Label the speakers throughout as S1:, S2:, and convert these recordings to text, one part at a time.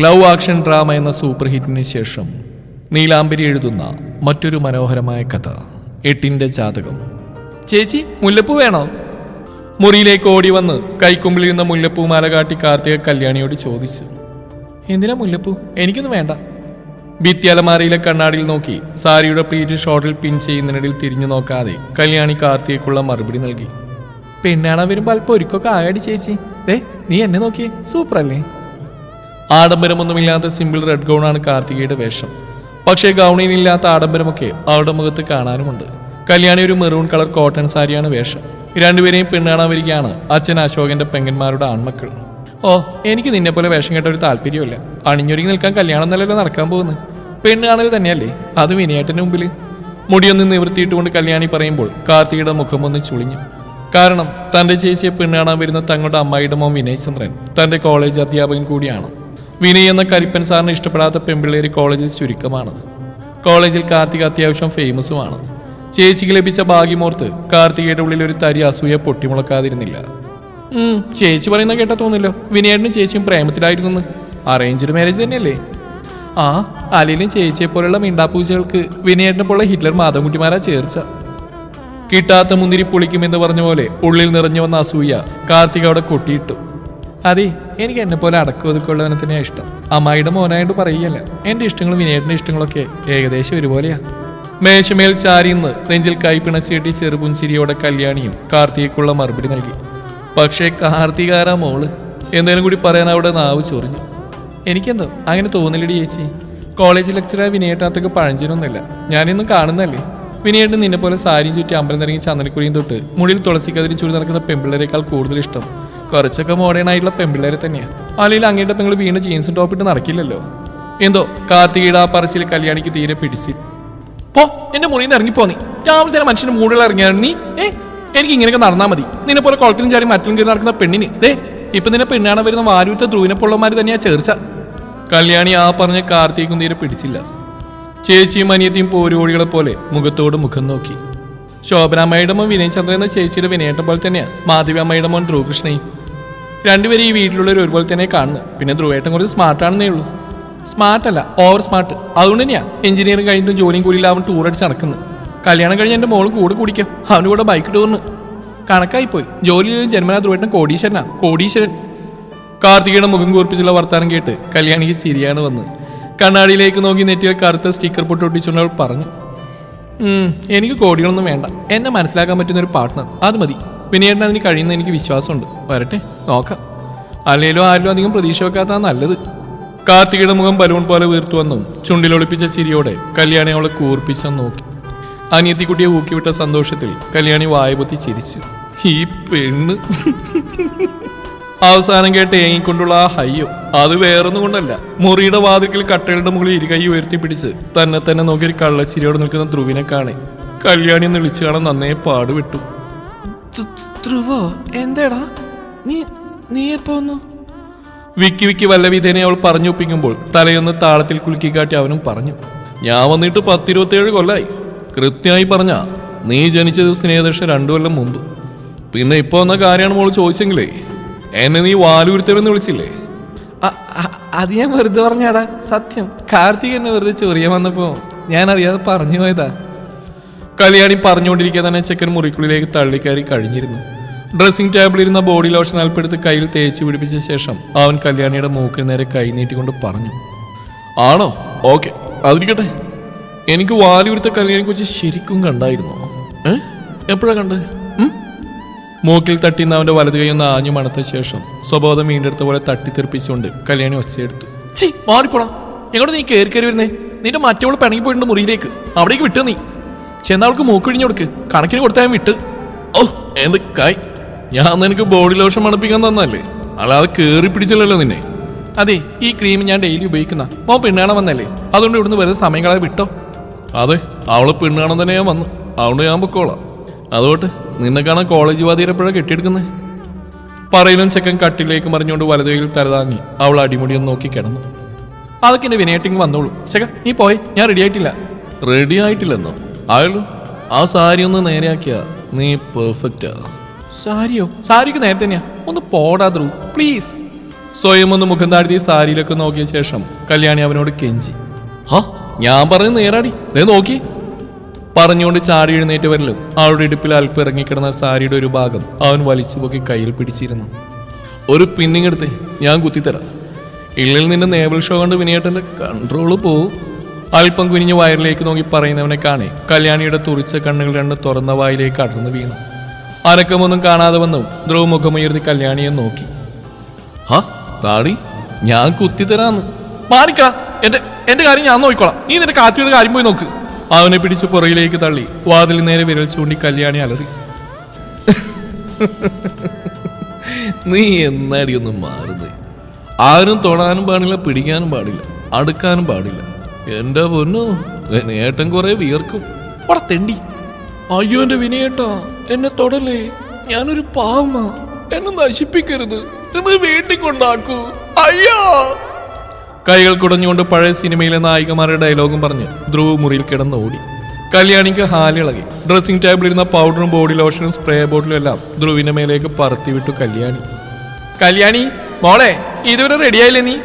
S1: Love action drama എന്ന super ഹിറ്റിന് ശേഷം നീലാംബരി എഴുതുന്ന മറ്റൊരു മനോഹരമായ കഥ, എട്ടിന്റെ ജാതകം. ചേച്ചി, മുല്ലപ്പൂ വേണോ? മുറിയിലേക്ക് ഓടി വന്ന് കൈക്കുമ്പിലിരുന്ന മുല്ലപ്പൂ മാല കാട്ടി കാർത്തിക കല്യാണിയോട് ചോദിച്ചു. എന്തിനാ മുല്ലപ്പൂ? എനിക്കൊന്നും വേണ്ട. ഭിത്തിയലമാരയിലെ കണ്ണാടിയിൽ നോക്കി സാരിയുടെ പ്ലീറ്റ് ഷോർട്ടിൽ പിൻ ചെയ്യുന്നതിനിടയിൽ തിരിഞ്ഞു നോക്കാതെ കല്യാണി കാർത്തികയ്ക്കുള്ള മറുപടി നൽകി. പെണ്ണാണാൻ വരുമ്പോൾ അല്പം ഒരുക്കൊക്കെ ആകാടി ചേച്ചി. നീ എന്നെ നോക്കിയേ, സൂപ്പർ അല്ലേ? ആഡംബരമൊന്നുമില്ലാത്ത സിമ്പിൾ റെഡ് ഗൗണാണ് കാർത്തികയുടെ വേഷം. പക്ഷേ ഗൗണിനില്ലാത്ത ആഡംബരമൊക്കെ അവളുടെ മുഖത്ത് കാണാനുമുണ്ട്. കല്യാണി ഒരു മെറൂൺ കളർ കോട്ടൺ സാരിയാണ് വേഷം. രണ്ടുപേരെയും പെണ്ണാണാൻ വരികയാണ് അച്ഛൻ അശോകന്റെ പെങ്ങന്മാരുടെ ആൺമക്കൾ. ഓ, എനിക്ക് നിന്നെ പോലെ വേഷം കേട്ട ഒരു താല്പര്യമില്ല. അണിഞ്ഞൊരുങ്ങി നിൽക്കാൻ കല്യാണം നല്ലല്ലോ നടക്കാൻ പോകുന്നത്. പെണ്ണ് കാണൽ തന്നെയല്ലേ, അത് വിനയേട്ടന്റെ മുമ്പിൽ. മുടിയൊന്ന് നിവർത്തിയിട്ടുകൊണ്ട് കല്യാണി പറയുമ്പോൾ കാർത്തികയുടെ മുഖമൊന്ന് ചുളിഞ്ഞു. കാരണം തന്റെ ചേച്ചിയെ പെണ്ണ് കാണാൻ വരുന്ന തങ്ങളുടെ അമ്മായിയുടെ മോൻ വിനയ് ചന്ദ്രൻ തന്റെ കോളേജ് അധ്യാപകൻ കൂടിയാണ്. വിനയ് എന്ന കരിപ്പൻ സാറിന് ഇഷ്ടപ്പെടാത്ത പെൺപിള്ളേര് കോളേജിൽ ചുരുക്കമാണ്. കോളേജിൽ കാർത്തിക അത്യാവശ്യം ഫേമസുമാണ്. ചേച്ചിക്ക് ലഭിച്ച ഭാഗ്യമോർത്ത് കാർത്തികയുടെ ഉള്ളിൽ ഒരു തരി അസൂയ പൊട്ടിമുളക്കാതിരുന്നില്ല. ചേച്ചി പറയുന്ന കേട്ടാ തോന്നില്ലോ വിനയേട്ടനും ചേച്ചിയും പ്രേമത്തിലായിരുന്നു. അറേഞ്ച്ഡ് മാരേജ് തന്നെയല്ലേ? ആ, അല്ലെങ്കിലും ചേച്ചിയെ പോലുള്ള മിണ്ടാപ്പൂച്ചകൾക്ക് വിനയേട്ടനെ പോലുള്ള ഹിറ്റ്ലർ മാധവൻകുട്ടിമാരാ ചേർച്ച. കിട്ടാത്ത മുന്തിരി പൊളിക്കുമെന്ന് പറഞ്ഞ പോലെ ഉള്ളിൽ നിറഞ്ഞു വന്ന അസൂയ കാർത്തിക അവിടെ കൊട്ടിയിട്ടു. അതെ, എനിക്ക് എന്നെ പോലെ അടക്കുവതുക്കുള്ളവനെ തന്നെയാണ് ഇഷ്ടം. അമ്മായിയുടെ മോനായിട്ട് പറയുകയല്ല. എന്റെ ഇഷ്ടങ്ങളും വിനയേട്ടന്റെ ഇഷ്ടങ്ങളൊക്കെ ഏകദേശം ഒരുപോലെയാ. മേശമേൽ ചാരിന്ന് നെഞ്ചിൽ കൈപ്പിണച്ചേട്ടി ചെറുപുഞ്ചിരിയോടെ കല്യാണിയും കാർത്തികയ്ക്കുള്ള മറുപടി നൽകി. പക്ഷേ കാർത്തികാരാ മോള് എന്തേലും കൂടി പറയാൻ അവിടെ നാവ് ചൊറിഞ്ഞു. എനിക്കെന്തോ അങ്ങനെ തോന്നില്ലടി ചേച്ചി. കോളേജ് ലെക്ചറായ വിനയേട്ടാത്തൊക്കെ പഴഞ്ചനൊന്നുമില്ല. ഞാനിന്നും കാണുന്നല്ലേ. വിനയേട്ടൻ നിന്നെ പോലെ സാരിയും ചുറ്റി അമ്പലം നിറങ്ങി ചന്ദനക്കുരിയും തൊട്ട് മുടിയിൽ തുളസിക്കതിരി ചൂടി നടക്കുന്ന പെൺപിള്ളേരെക്കാൾ കൂടുതൽ ഇഷ്ടം കുറച്ചൊക്കെ മോഡേൺ ആയിട്ടുള്ള പെൺപിള്ളേരെ തന്നെയാണ്. അല്ലെങ്കിൽ അങ്ങേട്ട പെങ്ങൾ വീണ് ജീൻസും ടോപ്പിട്ട് നടക്കില്ലല്ലോ. എന്തോ കാർത്തികയുടെ ആ പറച്ചിൽ കല്യാണിക്ക് തീരെ പിടിച്ച്. പോ, എന്റെ മുറിയിൽ നിന്ന് ഇറങ്ങിപ്പോന്നി. രാവിലെ തന്നെ മനുഷ്യന്റെ മൂടുകൾ ഇറങ്ങിയാണ് നീ. എനിക്ക് ഇങ്ങനെയൊക്കെ നടന്നാൽ മതി. നിന്നെ പോലെ കുളത്തിലും ചാടി മറ്റിലും കയറി നടക്കുന്ന പെണ്ണിന് ഇപ്പൊ നിന്നെ പെണ്ണാണ് വരുന്ന വാരൂറ്റ ധ്രുവിനെ പൊള്ളമാര് തന്നെയാ ചേർച്ച. കല്യാണി ആ പറഞ്ഞ കാർത്തികക്കും തീരെ പിടിച്ചില്ല. ചേച്ചിയും അനിയത്തിയും പോരുകോഴികളെ പോലെ മുഖത്തോട് മുഖം നോക്കി. ശോഭനാമ്മയുടെ മോൻ വിനയ് ചന്ദ്രൻ എന്ന ചേച്ചിയുടെ വിനയേട്ടൻ പോലെ തന്നെയാ മാധവി അമ്മയുടെ മോൻ ധ്രുവകൃഷ്ണയും. രണ്ടുപേരും ഈ വീട്ടിലുള്ളവർ ഒരുപോലെ തന്നെ കാണുന്നു. പിന്നെ ധ്രുവേട്ടൻ കുറച്ച് സ്മാർട്ടാണെന്നേ ഉള്ളൂ. സ്മാർട്ടല്ല, ഓവർ സ്മാർട്ട്. അതുകൊണ്ട് തന്നെയാ എഞ്ചിനീയറിംഗ് കഴിഞ്ഞിട്ടും ജോലിയും കൂടിയില്ല അവൻ ടൂർ അടിച്ച് നടക്കുന്നത്. കല്യാണം കഴിഞ്ഞ് എൻ്റെ മോളും കൂടെ കുടിക്കാം. അവൻ്റെ കൂടെ ബൈക്ക് ടൂറിന് കണക്കായിപ്പോയി. ജോലിയിൽ ജന്മനാ ധ്രുവേട്ടൻ കോടീശ്വരൻ. കാർത്തികയുടെ മുഖം കൂർപ്പിച്ചുള്ള വർത്താനം കേട്ട് കല്യാണിക്ക് ചിരിയാണ് വന്ന്. കണ്ണാടിയിലേക്ക് നോക്കി നെറ്റിയിൽ കറുത്ത സ്റ്റിക്കർ പൊട്ടൊട്ടിച്ചുകൊണ്ട് അവൾ പറഞ്ഞു. എനിക്ക് കോടികളൊന്നും വേണ്ട. എന്നെ മനസ്സിലാക്കാൻ പറ്റുന്ന ഒരു പാർട്ട്ണർ അത് മതി. വിനയേട്ടൻ അതിന് കഴിയുന്ന എനിക്ക് വിശ്വാസമുണ്ട്. വരട്ടെ, നോക്കാം. അല്ലെങ്കിലും ആരും അധികം പ്രതീക്ഷ വെക്കാത്ത നല്ലത്. കാർത്തികയുടെ മുഖം ബലൂൺ പോലെ വീർത്തു വന്നും ചുണ്ടിലൊളിപ്പിച്ച ചിരിയോടെ കല്യാണി അവളെ കൂർപ്പിച്ചു നോക്കി. അനിയത്തിക്കുട്ടിയെ ഊക്കിവിട്ട സന്തോഷത്തിൽ കല്യാണി വായപൊത്തി ചിരിച്ചു. ഈ പെണ്ണ് അവസാനം കേട്ട് ഏങ്ങിക്കൊണ്ടുള്ള ആ ഹയ്യോ അത് വേറൊന്നും കൊണ്ടല്ല. മുറിയുടെ വാതിൽക്കൽ കട്ടകളുടെ മുകളിൽ ഇരുകൈ ഉയർത്തിപ്പിടിച്ച് തന്നെ നോക്കി ഒരു കള്ളച്ചിരിയോടെ നിൽക്കുന്ന ധ്രുവിനെ കാണേ കല്യാണി ഒന്ന് വിളിച്ചു കാണാൻ നന്നേ പാടുവിട്ടു. ധ്രുവോ, എന്താടാ നീ എപ്പോ വന്നു? വിക്കി വല്ല വിധേനെ അവൾ പറഞ്ഞൊപ്പിക്കുമ്പോൾ തലയൊന്ന് താളത്തിൽ കുലുക്കി കാട്ടി അവനും പറഞ്ഞു. ഞാൻ വന്നിട്ട് 10-27 കൊല്ലായി. കൃത്യമായി പറഞ്ഞ നീ ജനിച്ച ദിവസത്തിന് ഏകദേശം 2 കൊല്ലം മുമ്പ്. പിന്നെ ഇപ്പൊ വന്ന കാര്യമാണ് മോള് ചോദിച്ചെങ്കിലേ എന്നെ നീ വാലുരുത്തരെന്ന് വിളിച്ചില്ലേ? അത് ഞാൻ വെറുതെ പറഞ്ഞാടാ. സത്യം, കാർത്തിക് എന്നെ വെറുതെ ചൊറിയാൻ വന്നപ്പോ ഞാൻ അറിയാതെ പറഞ്ഞു പോയതാ. കല്യാണി പറഞ്ഞുകൊണ്ടിരിക്കുക തന്നെ ചെക്കൻ മുറിക്കുള്ളിലേക്ക് തള്ളിക്കയറി കഴിഞ്ഞിരുന്നു. ഡ്രസ്സിംഗ് ടേബിളിൽ ഇരുന്ന ബോഡി ലോഷൻ അൽപ്പെടുത്ത് കയ്യിൽ തേച്ച് പിടിപ്പിച്ച ശേഷം അവൻ കല്യാണിയുടെ മൂക്കിന് നേരെ കൈ നീട്ടിക്കൊണ്ട് പറഞ്ഞു. ആണോ? ഓക്കെ, അതിരിക്കട്ടെ. എനിക്ക് വാലുരുത്ത കല്യാണിയെ കുറിച്ച് ശരിക്കും കണ്ടായിരുന്നോ? എപ്പോഴാ കണ്ട്? മൂക്കിൽ തട്ടിന്ന് അവന്റെ വലതു കൈയൊന്ന് ആഞ്ഞു മണത്ത ശേഷം സ്വബോധം വീണ്ടെടുത്ത പോലെ തട്ടിത്തെറിപ്പിച്ചുകൊണ്ട് കല്യാണി ഒച്ചയെടുത്തു. മാറിപ്പോടാ, എങ്ങോട്ട് നീ കയറി വരുന്നേ? നിന്റെ മറ്റവള് പിണങ്ങി പോയിട്ടുണ്ട് മുറിയിലേക്ക്. അവിടേക്ക് വിട്ടു. നീ ചെന്നവൾക്ക് മൂക്കിഴിഞ്ഞു കൊടുക്ക്. കണക്കിന് കൊടുത്താൽ വിട്ട്. ഓ, എന്ത് കായ്! ഞാൻ നിനക്ക് ബോഡി ലോഷൻ മണപ്പിക്കാൻ തന്നല്ലേ, അല്ലാതെ കയറി പിടിച്ചല്ലോ നിന്നെ. അതെ, ഈ ക്രീം ഞാൻ ഡെയിലി ഉപയോഗിക്കുന്ന. മോൻ പെണ്ണാണാൻ വന്നല്ലേ, അതുകൊണ്ട് ഇവിടുന്ന് വെറുതെ സമയം കളയാതെ വിട്ടോ. അതെ, അവള് പെണ്ണാണെന്ന് തന്നെ ഞാൻ വന്നു. അതുകൊണ്ട് ഞാൻ പൊക്കോളാം. അതുകൊണ്ട് നിന്നെ കാണാൻ കോളേജ് വാതിരപ്പോഴാണ് കെട്ടിയെടുക്കുന്നത്. പറയലും ചെക്കൻ കട്ടിലേക്ക് മറിഞ്ഞുകൊണ്ട് വലതുകയിൽ തലതാങ്ങി അവൾ അടിമുടിയൊന്ന് നോക്കി കിടന്നു. അതൊക്കെ എന്റെ വിനയേട്ടിങ് വന്നോളൂ. ചെക്ക, നീ പോയി, ഞാൻ റെഡി ആയിട്ടില്ല. റെഡി ആയിട്ടില്ലെന്നോ? ആയുള്ളൂ. ആ സാരി ഒന്ന് നേരെയാക്കിയ നീ പെർഫെക്റ്റാ. സാരിയോ? സാരിക്ക് നേരത്തെ തന്നെയാ. ഒന്ന് പോടാ ധ്രുവ്, പ്ലീസ്. സ്വയം ഒന്ന് മുഖം താഴ്ത്തി സാരിയിലൊക്കെ നോക്കിയ ശേഷം കല്യാണി അവനോട് കെഞ്ചി. ഹാ, ഞാൻ പറഞ്ഞു നേരാടി, നോക്കി പറഞ്ഞുകൊണ്ട് ചാടി എഴുന്നേറ്റവരിലും അവളുടെ ഇടുപ്പിൽ അല്പം ഇറങ്ങിക്കിടന്ന സാരിയുടെ ഒരു ഭാഗം അവൻ വലിച്ചു പൊക്കി കയ്യിൽ പിടിച്ചിരുന്നു. ഒരു പിന്നിങ് എടുത്ത് ഞാൻ കുത്തിത്തരാം, ഇള്ളിൽ നിന്റെ നേവൽ ഷോ കൊണ്ട് വിനയേട്ടന്റെ കൺട്രോള് പോവും. അല്പം കുനിഞ്ഞ് വയറിലേക്ക് നോക്കി പറയുന്നവനെ കാണി കല്യാണിയുടെ തുറിച്ച കണ്ണുകൾ രണ്ട് തുറന്ന വായിലേക്ക് അടർന്നു വീണു. അനക്കമൊന്നും കാണാതെ വന്നു ധ്രുവ് മുഖമുയർത്തി കല്യാണിയെ നോക്കി. ഹാ താടി, ഞാൻ കുത്തിത്തരാന്ന്. മാറിക്ക, എന്റെ കാര്യം ഞാൻ നോക്കിക്കോളാം, നീ നിന്റെ കാത്തിയുടെ കാര്യം പോയി നോക്ക്. അവനെ പിടിച്ച് പുറകിലേക്ക് തള്ളി വാതിൽ നേരെ വിരൽ ചൂണ്ടി കല്യാണി അലറി. നീ എന്നാടി ഒന്നും മാറുന്നേ, ആരും തൊടാനും പാടില്ല, പിടിക്കാനും പാടില്ല, അടുക്കാനും പാടില്ല. എന്റെ പൊന്നോ, വിനയേട്ടൻ കുറെ വിയർക്കും. തെണ്ടി. അയ്യോ എന്റെ വിനയേട്ടാ, എന്നെ തൊടല്ലേ, ഞാനൊരു പാവമാ, എന്നെ നശിപ്പിക്കരുത്, എന്നെ വീട്ടിൽ കൊണ്ടാക്കൂ, അയ്യോ. കൈകൾ കുടഞ്ഞുകൊണ്ട് പഴയ സിനിമയിലെ നായികമാരുടെ ഡയലോഗും പറഞ്ഞ് ധ്രുവ് മുറിയിൽ കിടന്ന് ഓടി. കല്യാണിക്ക് ഹാലിളകി. ഡ്രസ്സിംഗ് ടേബിളിരുന്ന പൗഡറും ബോഡി ലോഷനും സ്പ്രേ ബോട്ടിലും എല്ലാം ധ്രുവിന്റെ മേലേക്ക് പറത്തി വിട്ടു കല്യാണി. കല്യാണി മോളെ, ഇതുവരെ റെഡിയായില്ലേ നീ?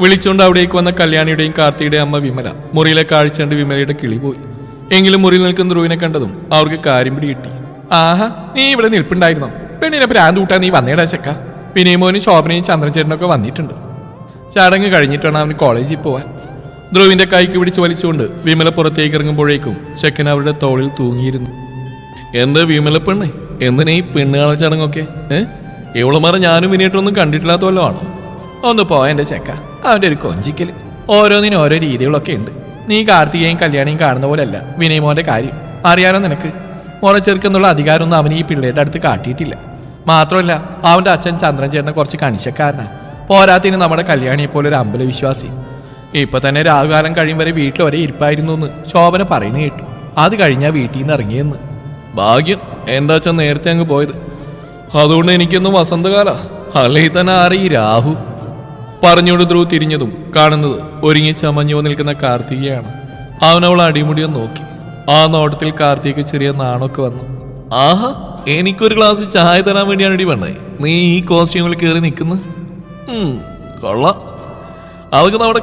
S1: വിളിച്ചുകൊണ്ട് അവിടേക്ക് വന്ന കല്യാണിയുടെയും കാർത്തിയുടെയും അമ്മ വിമല മുറിയിലെ കാഴ്ച കണ്ട് വിമലയുടെ കിളി പോയി. എങ്കിലും മുറിയിൽ നിൽക്കുന്ന ധ്രുവിനെ കണ്ടതും അവർക്ക് കാര്യം പിടി കിട്ടി. ആഹാ, നീ ഇവിടെ നിൽപ്പുണ്ടായിരുന്നോ? പെണ്ണിനെ ഭ്രാന്ത് കൂട്ടാൻ നീ വന്നേടാ ചെക്ക. വിനയമോനും ശോഭനയും ചന്ദ്രചേട്ടനൊക്കെ വന്നിട്ടുണ്ട്. ചടങ്ങ് കഴിഞ്ഞിട്ടാണ് അവന് കോളേജിൽ പോവാൻ. ധ്രുവിന്റെ കൈക്ക് പിടിച്ച് വലിച്ചുകൊണ്ട് വിമല പുറത്തേക്ക് ഇറങ്ങുമ്പോഴേക്കും ചെക്കൻ അവരുടെ തോളിൽ തൂങ്ങിയിരുന്നു. എന്താ വിമല പെണ്ണെ, എന്തിനാ ഈ പെണ്ണുകാണ ചടങ്ങൊക്കെ? ഇവളുമാരെ ഞാനും വിനേട്ടൊന്നും കണ്ടിട്ടില്ലാത്ത വല്ലോ ആണോ? ഒന്ന് പോയ എന്റെ ചെക്ക, അവന്റെ ഒരു കൊഞ്ചിക്കല്. ഓരോന്നിനും ഓരോ രീതികളൊക്കെ ഉണ്ട്. നീ കാർത്തികയും കല്യാണിയും കാണുന്ന പോലെയല്ല വിനയമോന്റെ കാര്യം. അറിയാലോ നിനക്ക്, മുറച്ചെറുക്കെന്നുള്ള അധികാരമൊന്നും അവന് ഈ പിള്ളേരുടെ അടുത്ത് കാട്ടിയിട്ടില്ല. മാത്രമല്ല അവന്റെ അച്ഛൻ ചന്ദ്രൻ ചേട്ടനെ കുറച്ച് കണിശക്കാരനാ. പോരാത്തിന് നമ്മുടെ കല്യാണിയെ പോലെ ഒരു അമ്പലവിശ്വാസി. ഇപ്പൊ തന്നെ രാഹുകാലം കഴിയും വരെ വീട്ടിൽ ഒരേ ഇരിപ്പായിരുന്നു എന്ന് ശോഭന പറയുന്നത് കേട്ടു. അത് കഴിഞ്ഞാൽ വീട്ടിൽ നിന്ന് ഇറങ്ങിയെന്ന്. ഭാഗ്യം എന്താ അച്ഛൻ നേരത്തെ അങ്ങ് പോയത്. അതുകൊണ്ട് എനിക്കൊന്നും വസന്തകാല, അല്ലെങ്കിൽ തന്നെ ആറി രാഹു. പറഞ്ഞുകൊണ്ട് ധ്രുവ് തിരിഞ്ഞതും കാണുന്നത് ഒരുങ്ങി ചമഞ്ഞു നിൽക്കുന്ന കാർത്തികയാണ്. അവനവൾ അടിമുടിയോ നോക്കി. ആ നോട്ടത്തിൽ കാർത്തികയ്ക്ക് ചെറിയ നാണൊക്കെ വന്നു. ആഹാ, എനിക്കൊരു ഗ്ലാസ് ചായ തരാൻ വേണ്ടിയാണ് ഇടി വേണ്ടേ നീ ഈ കോസ്റ്റ്യൂമിൽ കയറി നിൽക്കുന്നു? കൊള്ളാം. അതൊക്കെ നമ്മുടെ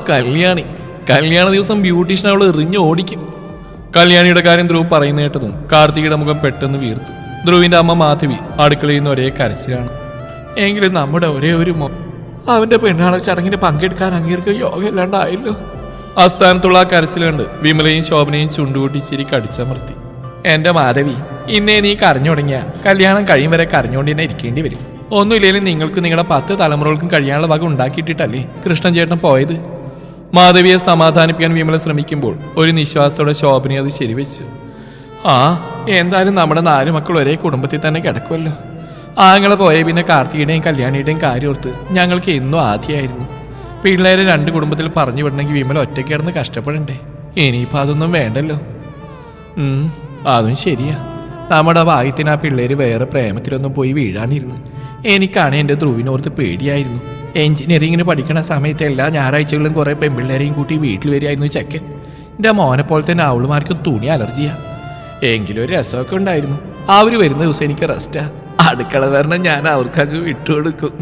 S1: കല്യാണ ദിവസം ബ്യൂട്ടീഷ്യൻ അവൾ എറിഞ്ഞ് ഓടിക്കും. കല്യാണിയുടെ കാര്യം ധ്രുവ് പറയുന്ന കേട്ടതും കാർത്തികയുടെ മുഖം പെട്ടെന്ന് വീർത്തു. ധ്രുവിന്റെ അമ്മ മാധവി അടുക്കളയിൽ നിന്ന് ഒരേ കരച്ചിലാണ്. എങ്കിലും നമ്മുടെ ഒരേ ഒരു അവന്റെ പെണ്ണാളെ ചടങ്ങിന് പങ്കെടുക്കാൻ അങ്ങേർക്ക് യോഗ ഇല്ലാണ്ടായല്ലോ. ആസ്ഥാനത്തുള്ള ആ കരച്ചിൽ കണ്ട് വിമലയും ശോഭനയും ചുണ്ടുകൂട്ടി ചിരി കടിച്ചമർത്തി. എന്റെ മാധവി, ഇന്നേ നീ കരഞ്ഞു തുടങ്ങിയ കല്യാണം കഴിയും വരെ കരഞ്ഞുകൊണ്ട് തന്നെ ഇരിക്കേണ്ടി വരും. ഒന്നുമില്ലെങ്കിലും നിങ്ങൾക്ക് നിങ്ങളുടെ 10 തലമുറകൾക്കും കഴിയാനുള്ള വക ഉണ്ടാക്കിയിട്ടിട്ടല്ലേ കൃഷ്ണൻ ചേട്ടൻ പോയത്? മാധവിയെ സമാധാനിപ്പിക്കാൻ വിമല ശ്രമിക്കുമ്പോൾ ഒരു നിശ്വാസത്തോടെ ശോഭനെ അത് ശരിവെച്ചു. എന്തായാലും നമ്മുടെ 4 മക്കൾ ഒരേ കുടുംബത്തിൽ തന്നെ കിടക്കുമല്ലോ. ആങ്ങളെ പോയ പിന്നെ കാർത്തികയുടെയും കല്യാണിയുടെയും കാര്യം ഓർത്ത് ഞങ്ങൾക്ക് എന്നും ആദ്യമായിരുന്നു. പിള്ളേരെ 2 കുടുംബത്തിൽ പറഞ്ഞു വിടണമെങ്കിൽ വിമല ഒറ്റയ്ക്ക് കിടന്ന് കഷ്ടപ്പെടണ്ടേ? ഇനിയിപ്പോൾ അതൊന്നും വേണ്ടല്ലോ. അതും ശരിയാ. നമ്മുടെ ഭാഗ്യത്തിന് ആ പിള്ളേര് വേറെ പ്രേമത്തിലൊന്നും പോയി വീഴാനിരുന്നു. എനിക്കാണ് എൻ്റെ ധ്രുവിനോർത്ത് പേടിയായിരുന്നു. എഞ്ചിനീയറിങ്ങിന് പഠിക്കണ സമയത്ത് എല്ലാ ഞായറാഴ്ചകളിലും കുറേ പെൺപിള്ളേരെയും കൂട്ടി വീട്ടിൽ വരികയായിരുന്നു ചെക്കൻ. എൻ്റെ മോനെ പോലെ തന്നെ അവളുമാർക്ക് തുണി അലർജിയാ. എങ്കിലും ഒരു രസമൊക്കെ ഉണ്ടായിരുന്നു. അവർ വരുന്ന ദിവസം എനിക്ക് റെസ്റ്റാ. അടുക്കള വരണം ഞാൻ അവർക്കങ്ങ് വിട്ടുകൊടുക്കും.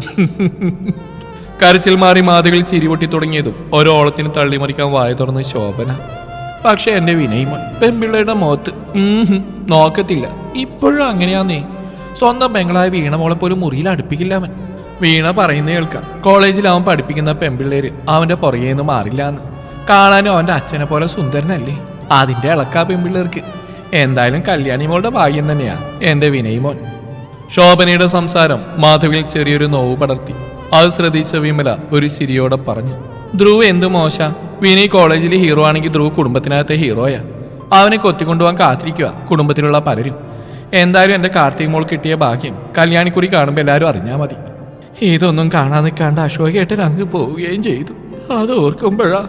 S1: കരച്ചിൽ മാറി മാതകളിൽ ചിരിപൊട്ടി തുടങ്ങിയതും ഓരോളത്തിന് തള്ളിമറിക്കാൻ വായ തുറന്ന് ശോഭന. പക്ഷെ എൻ്റെ വിനയമോൻ പെൺപിള്ളയുടെ മുഖത്ത് നോക്കത്തില്ല. ഇപ്പോഴും അങ്ങനെയാന്നേ. സ്വന്തം പെങ്ങളായ വീണ മോളെ പോലും മുറിയിൽ അടുപ്പിക്കില്ല അവൻ. വീണ പറയുന്ന കേൾക്കാം, കോളേജിൽ അവൻ പഠിപ്പിക്കുന്ന പെൺപിള്ളേര് അവന്റെ പുറകേന്ന് മാറില്ലാന്ന്. കാണാനും അവന്റെ അച്ഛനെ പോലെ സുന്ദരനല്ലേ. അതിന്റെ ഇളക്കാ പെൺപിള്ളേർക്ക്. എന്തായാലും കല്യാണി മോളുടെ ഭാഗ്യം തന്നെയാ എന്റെ വിനയമോൻ. ശോഭനയുടെ സംസാരം മാധവിൽ ചെറിയൊരു നോവ് പടർത്തി. അത് ശ്രദ്ധിച്ച വിമല ഒരു ചിരിയോടെ പറഞ്ഞു. ധ്രുവ് എന്ത് മോശ. വിനയ് കോളേജിൽ ഹീറോ ആണെങ്കിൽ ധ്രുവ് കുടുംബത്തിനകത്തെ ഹീറോയാ. അവനെ കൊത്തിക്കൊണ്ടുപോകാൻ കാത്തിരിക്കുക കുടുംബത്തിലുള്ള പലരും. എന്തായാലും എൻ്റെ കാർത്തിക് മോൾ കിട്ടിയ ഭാഗ്യം കല്യാണിക്കുറി കാണുമ്പോൾ എല്ലാവരും അറിഞ്ഞാൽ മതി. ഇതൊന്നും കാണാൻ നിൽക്കാണ്ട് അശോകേട്ടൻ അങ്ങ് പോവുകയും ചെയ്തു. അത് ഓർക്കുമ്പോഴാ.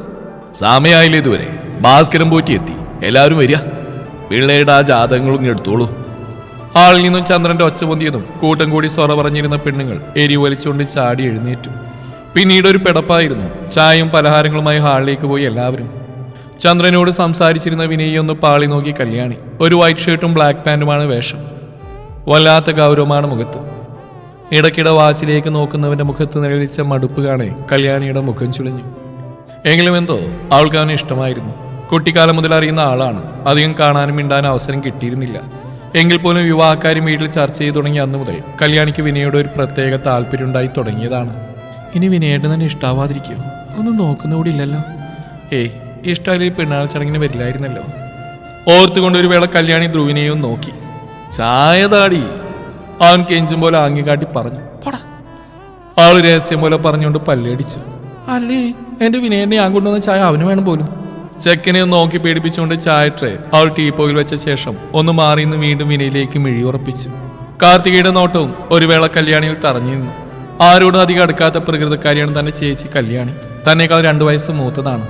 S1: സമയമായില്ല ഇതുവരെ. ഭാസ്കരം പോറ്റി എത്തി. എല്ലാവരും വരിക. പിള്ളേരുടെ ആ ജാതകങ്ങളും എടുത്തോളൂ. ആളിൽ നിന്നും ചന്ദ്രന്റെ ഒച്ച പൊന്തിയതും കൂട്ടം കൂടി സൊറ പറഞ്ഞിരുന്ന പെണ്ണുങ്ങൾ എരി വലിച്ചുകൊണ്ട് ചാടി എഴുന്നേറ്റു. പിന്നീട് ഒരു പെടപ്പായിരുന്നു. ചായയും പലഹാരങ്ങളുമായി ഹാളിലേക്ക് പോയി എല്ലാവരും. ചന്ദ്രനോട് സംസാരിച്ചിരുന്ന വിനയെ ഒന്ന് പാളി നോക്കി കല്യാണി. ഒരു വൈറ്റ് ഷർട്ടും ബ്ലാക്ക് പാൻറ്റുമാണ് വേഷം. വല്ലാത്ത ഗൗരവമാണ് മുഖത്ത്. ഇടയ്ക്കിടെ വാശിലേക്ക് നോക്കുന്നവന്റെ മുഖത്ത് നിഴലിച്ച മടുപ്പ് കാണെ കല്യാണിയുടെ മുഖം ചുളിഞ്ഞു. എങ്കിലും എന്തോ അവൾക്ക് അവനെ ഇഷ്ടമായിരുന്നു. കുട്ടിക്കാലം മുതൽ അറിയുന്ന ആളാണ്. അധികം കാണാനും മിണ്ടാനും അവസരം കിട്ടിയിരുന്നില്ല. എങ്കിൽ പോലും വിവാഹക്കാരും വീട്ടിൽ ചർച്ച ചെയ്തു തുടങ്ങിയ അന്നു മുതൽ കല്യാണിക്ക് വിനയോട് ഒരു പ്രത്യേക താല്പര്യം ഉണ്ടായി തുടങ്ങിയതാണ്. ഇനി വിനയേട്ടൻ തന്നെ ഇഷ്ടാവാതിരിക്കോ? ഒന്നും നോക്കുന്ന കൂടി ഇല്ലല്ലോ. ഇഷ്ടമായി പെണ്ണാൾ ചടങ്ങിന് വരില്ലായിരുന്നല്ലോ. ഓർത്തുകൊണ്ട് ഒരു വേള കല്യാണി ധ്രുവിനെയും നോക്കി. ചായ താടി അവൻ കെഞ്ചും പോലെ ആംഗ്യകാട്ടി പറഞ്ഞു. ആള് രഹസ്യം പോലെ പറഞ്ഞുകൊണ്ട് പല്ലടിച്ചു. അല്ലേ, എന്റെ വിനയനെ ഞാൻ കൊണ്ടുവന്ന ചായ അവന് വേണം പോലും. ചെക്കനെ നോക്കി പേടിപ്പിച്ചുകൊണ്ട് ചായ ട്രേ അവൾ ടീപ്പോയിൽ വെച്ച ശേഷം ഒന്ന് മാറിന്ന് വീണ്ടും വിനയിലേക്ക് മിഴിയുറപ്പിച്ചു. കാർത്തികയുടെ നോട്ടവും ഒരു വേള കല്യാണിയിൽ തറഞ്ഞിരുന്നു. ആരോടും അധികം അടുക്കാത്ത പ്രകൃതക്കാരിയാണ് തന്റെ ചേച്ചി കല്യാണി. തന്നേക്കാൾ 2 വയസ്സ് മൂത്തതാണ്.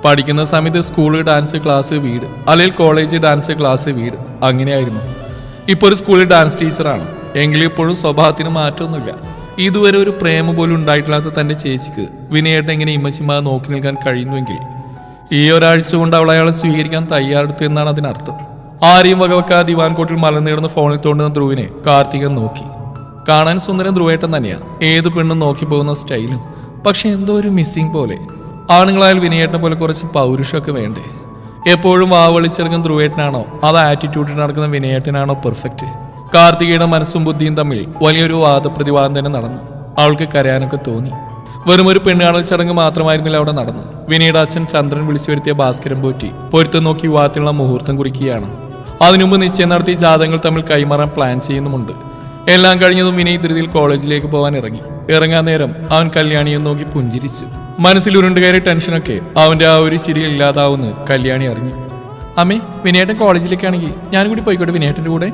S1: പഠിക്കുന്ന സമയത്ത് സ്കൂളിൽ ഡാൻസ് ക്ലാസ് വീട്, അല്ലെങ്കിൽ കോളേജ് ഡാൻസ് ക്ലാസ് വീട്, അങ്ങനെയായിരുന്നു. ഇപ്പോൾ ഒരു സ്കൂളിൽ ഡാൻസ് ടീച്ചറാണ്. എങ്കിലും ഇപ്പോഴും സ്വഭാവത്തിന് മാറ്റമൊന്നുമില്ല. ഇതുവരെ ഒരു പ്രേമം പോലും ഉണ്ടായിട്ടില്ലാത്ത തന്റെ ചേച്ചിക്ക് വിനയേട്ടൻ എങ്ങനെ ഇമ്മച്ചിമാ നോക്കി നിൽക്കാൻ കഴിയുന്നുവെങ്കിൽ ഈ ഒരാഴ്ച കൊണ്ട് അവൾ അയാളെ സ്വീകരിക്കാൻ തയ്യാറെടുത്തു എന്നാണ് അതിനർത്ഥം. ആരെയും വകവെക്കാതെ ദിവാൻകോട്ടിൽ മലർന്നിടുന്ന ഫോണിൽ തോണ്ടുന്ന ധ്രുവിനെ കാർത്തികൻ നോക്കി. കാണാൻ സുന്ദരൻ ധ്രുവേട്ടൻ തന്നെയാ, ഏത് പെണ്ണും നോക്കി പോകുന്ന സ്റ്റൈലും. പക്ഷെ എന്തോ ഒരു മിസ്സിങ് പോലെ. ആണുങ്ങളായാൽ വിനയേട്ടനെ പോലെ കുറച്ച് പൗരുഷമൊക്കെ വേണ്ടേ? എപ്പോഴും വാവളിച്ചെടുക്കുന്ന ധ്രുവേട്ടനാണോ അത് ആറ്റിറ്റ്യൂഡിൽ നടക്കുന്ന വിനയേട്ടനാണോ പെർഫെക്റ്റ്? കാർത്തികയുടെ മനസ്സും ബുദ്ധിയും തമ്മിൽ വലിയൊരു വാദപ്രതിവാദം തന്നെ നടന്നു. അവൾക്ക് കരയാനൊക്കെ തോന്നി. വെറും ഒരു പെണ്ണുകാണൽ ചടങ്ങ് മാത്രമായിരുന്നില്ല അവിടെ നടന്നു. വിനയുടെ അച്ഛൻ ചന്ദ്രൻ വിളിച്ചു വരുത്തിയ ഭാസ്കരൻ പോറ്റി പൊരുത്തം നോക്കി വിവാഹത്തിനുള്ള മുഹൂർത്തം കുറിക്കുകയാണ്. അതിനുമുമ്പ് നിശ്ചയം നടത്തി ജാതകങ്ങൾ തമ്മിൽ കൈമാറാൻ പ്ലാൻ ചെയ്യുന്നുമുണ്ട്. എല്ലാം കഴിഞ്ഞതും വിനയ് ധൃതിയിൽ കോളേജിലേക്ക് പോകാൻ ഇറങ്ങാൻ നേരം അവൻ കല്യാണിയെ നോക്കി പുഞ്ചിരിച്ചു. മനസ്സിൽ ഉരുണ്ടു കയറിയ ടെൻഷനൊക്കെ അവന്റെ ആ ഒരു ചിരി ഇല്ലാതാവുമെന്ന് കല്യാണി അറിഞ്ഞു. അമ്മേ, വിനയേട്ടൻ കോളേജിലേക്കാണെങ്കിൽ ഞാനും കൂടി പോയിക്കോട്ടെ വിനയേട്ടന്റെ കൂടെ?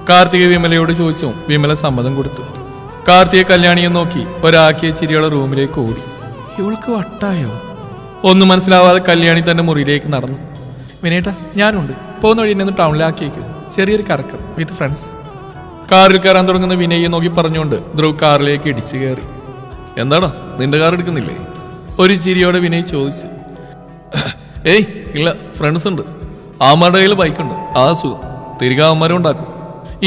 S1: കാർത്തിക വിമലയോട് ചോദിച്ചു. വിമല സമ്മതം കൊടുത്തു. കാർത്തിക കല്യാണിയെ നോക്കി ഒരാക്കിയ ചിരിയുടെ റൂമിലേക്ക് ഓടി. ഇവൾക്ക് വട്ടായോ? ഒന്നും മനസ്സിലാവാതെ കല്യാണി തന്റെ മുറിയിലേക്ക് നടന്നു. വിനയേട്ട, ഞാനുണ്ട്. പോകുന്ന വഴി എന്നെ ടൗണിലാക്കിയേക്ക്. ചെറിയൊരു കറക്കം വിത്ത് ഫ്രണ്ട്സ്. കാറിൽ കയറാൻ തുടങ്ങുന്ന വിനയെ നോക്കി പറഞ്ഞുകൊണ്ട് ധ്രുവ് കാറിലേക്ക് ഇടിച്ചു കയറി. എന്താടാ, നിന്റെ കാർ എടുക്കുന്നില്ലേ? ഒരു ചിരിയോടെ വിനയ് ചോദിച്ചു. ഏയ് ഇല്ല, ഫ്രണ്ട്സ് ഉണ്ട്. ആമാരുടെ കയ്യിൽ ബൈക്കുണ്ട്. ആ സുഖം തിരികെ അവന്മാരും ഉണ്ടാക്കും.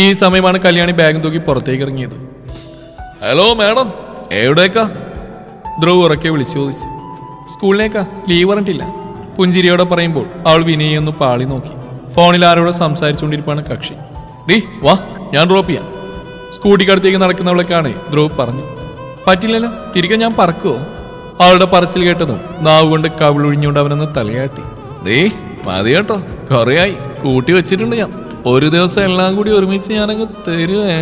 S1: ഈ സമയമാണ് കല്യാണി ബാഗും തൂക്കി പുറത്തേക്ക് ഇറങ്ങിയത്. ഹലോ മാഡം, എവിടേക്കാ? ധ്രുവ് ഉറക്കെ വിളിച്ചു ചോദിച്ചു. സ്കൂളിലേക്കാ, ലീവ് പറഞ്ഞിട്ടില്ല. പുഞ്ചിരിയോടെ പറയുമ്പോൾ അവൾ വിനയെ ഒന്ന് പാളി നോക്കി. ഫോണിൽ ആരോടെ സംസാരിച്ചുകൊണ്ടിരിപ്പാണ് കക്ഷി. ഡീ വാ, ഞാൻ ഡ്രോപ്പ് ചെയ്യാം. സ്കൂട്ടിക്കടുത്തേക്ക് നടക്കുന്നവളെ കാണേ ധ്രുവ് പറഞ്ഞു. പറ്റില്ലല്ലോ, തിരികെ ഞാൻ പറക്കുവോ? അവളുടെ പറച്ചിൽ കേട്ടതും നാവ് കൊണ്ട് കവിളൊഴിഞ്ഞുകൊണ്ട് അവനൊന്ന് തലയാട്ടി. ഡേ മതി കേട്ടോ, കുറേയായി കൂട്ടി വെച്ചിട്ടുണ്ട് ഞാൻ. ഒരു ദിവസം എല്ലാം കൂടി ഒരുമിച്ച് ഞാനങ്ങ് തരുവേ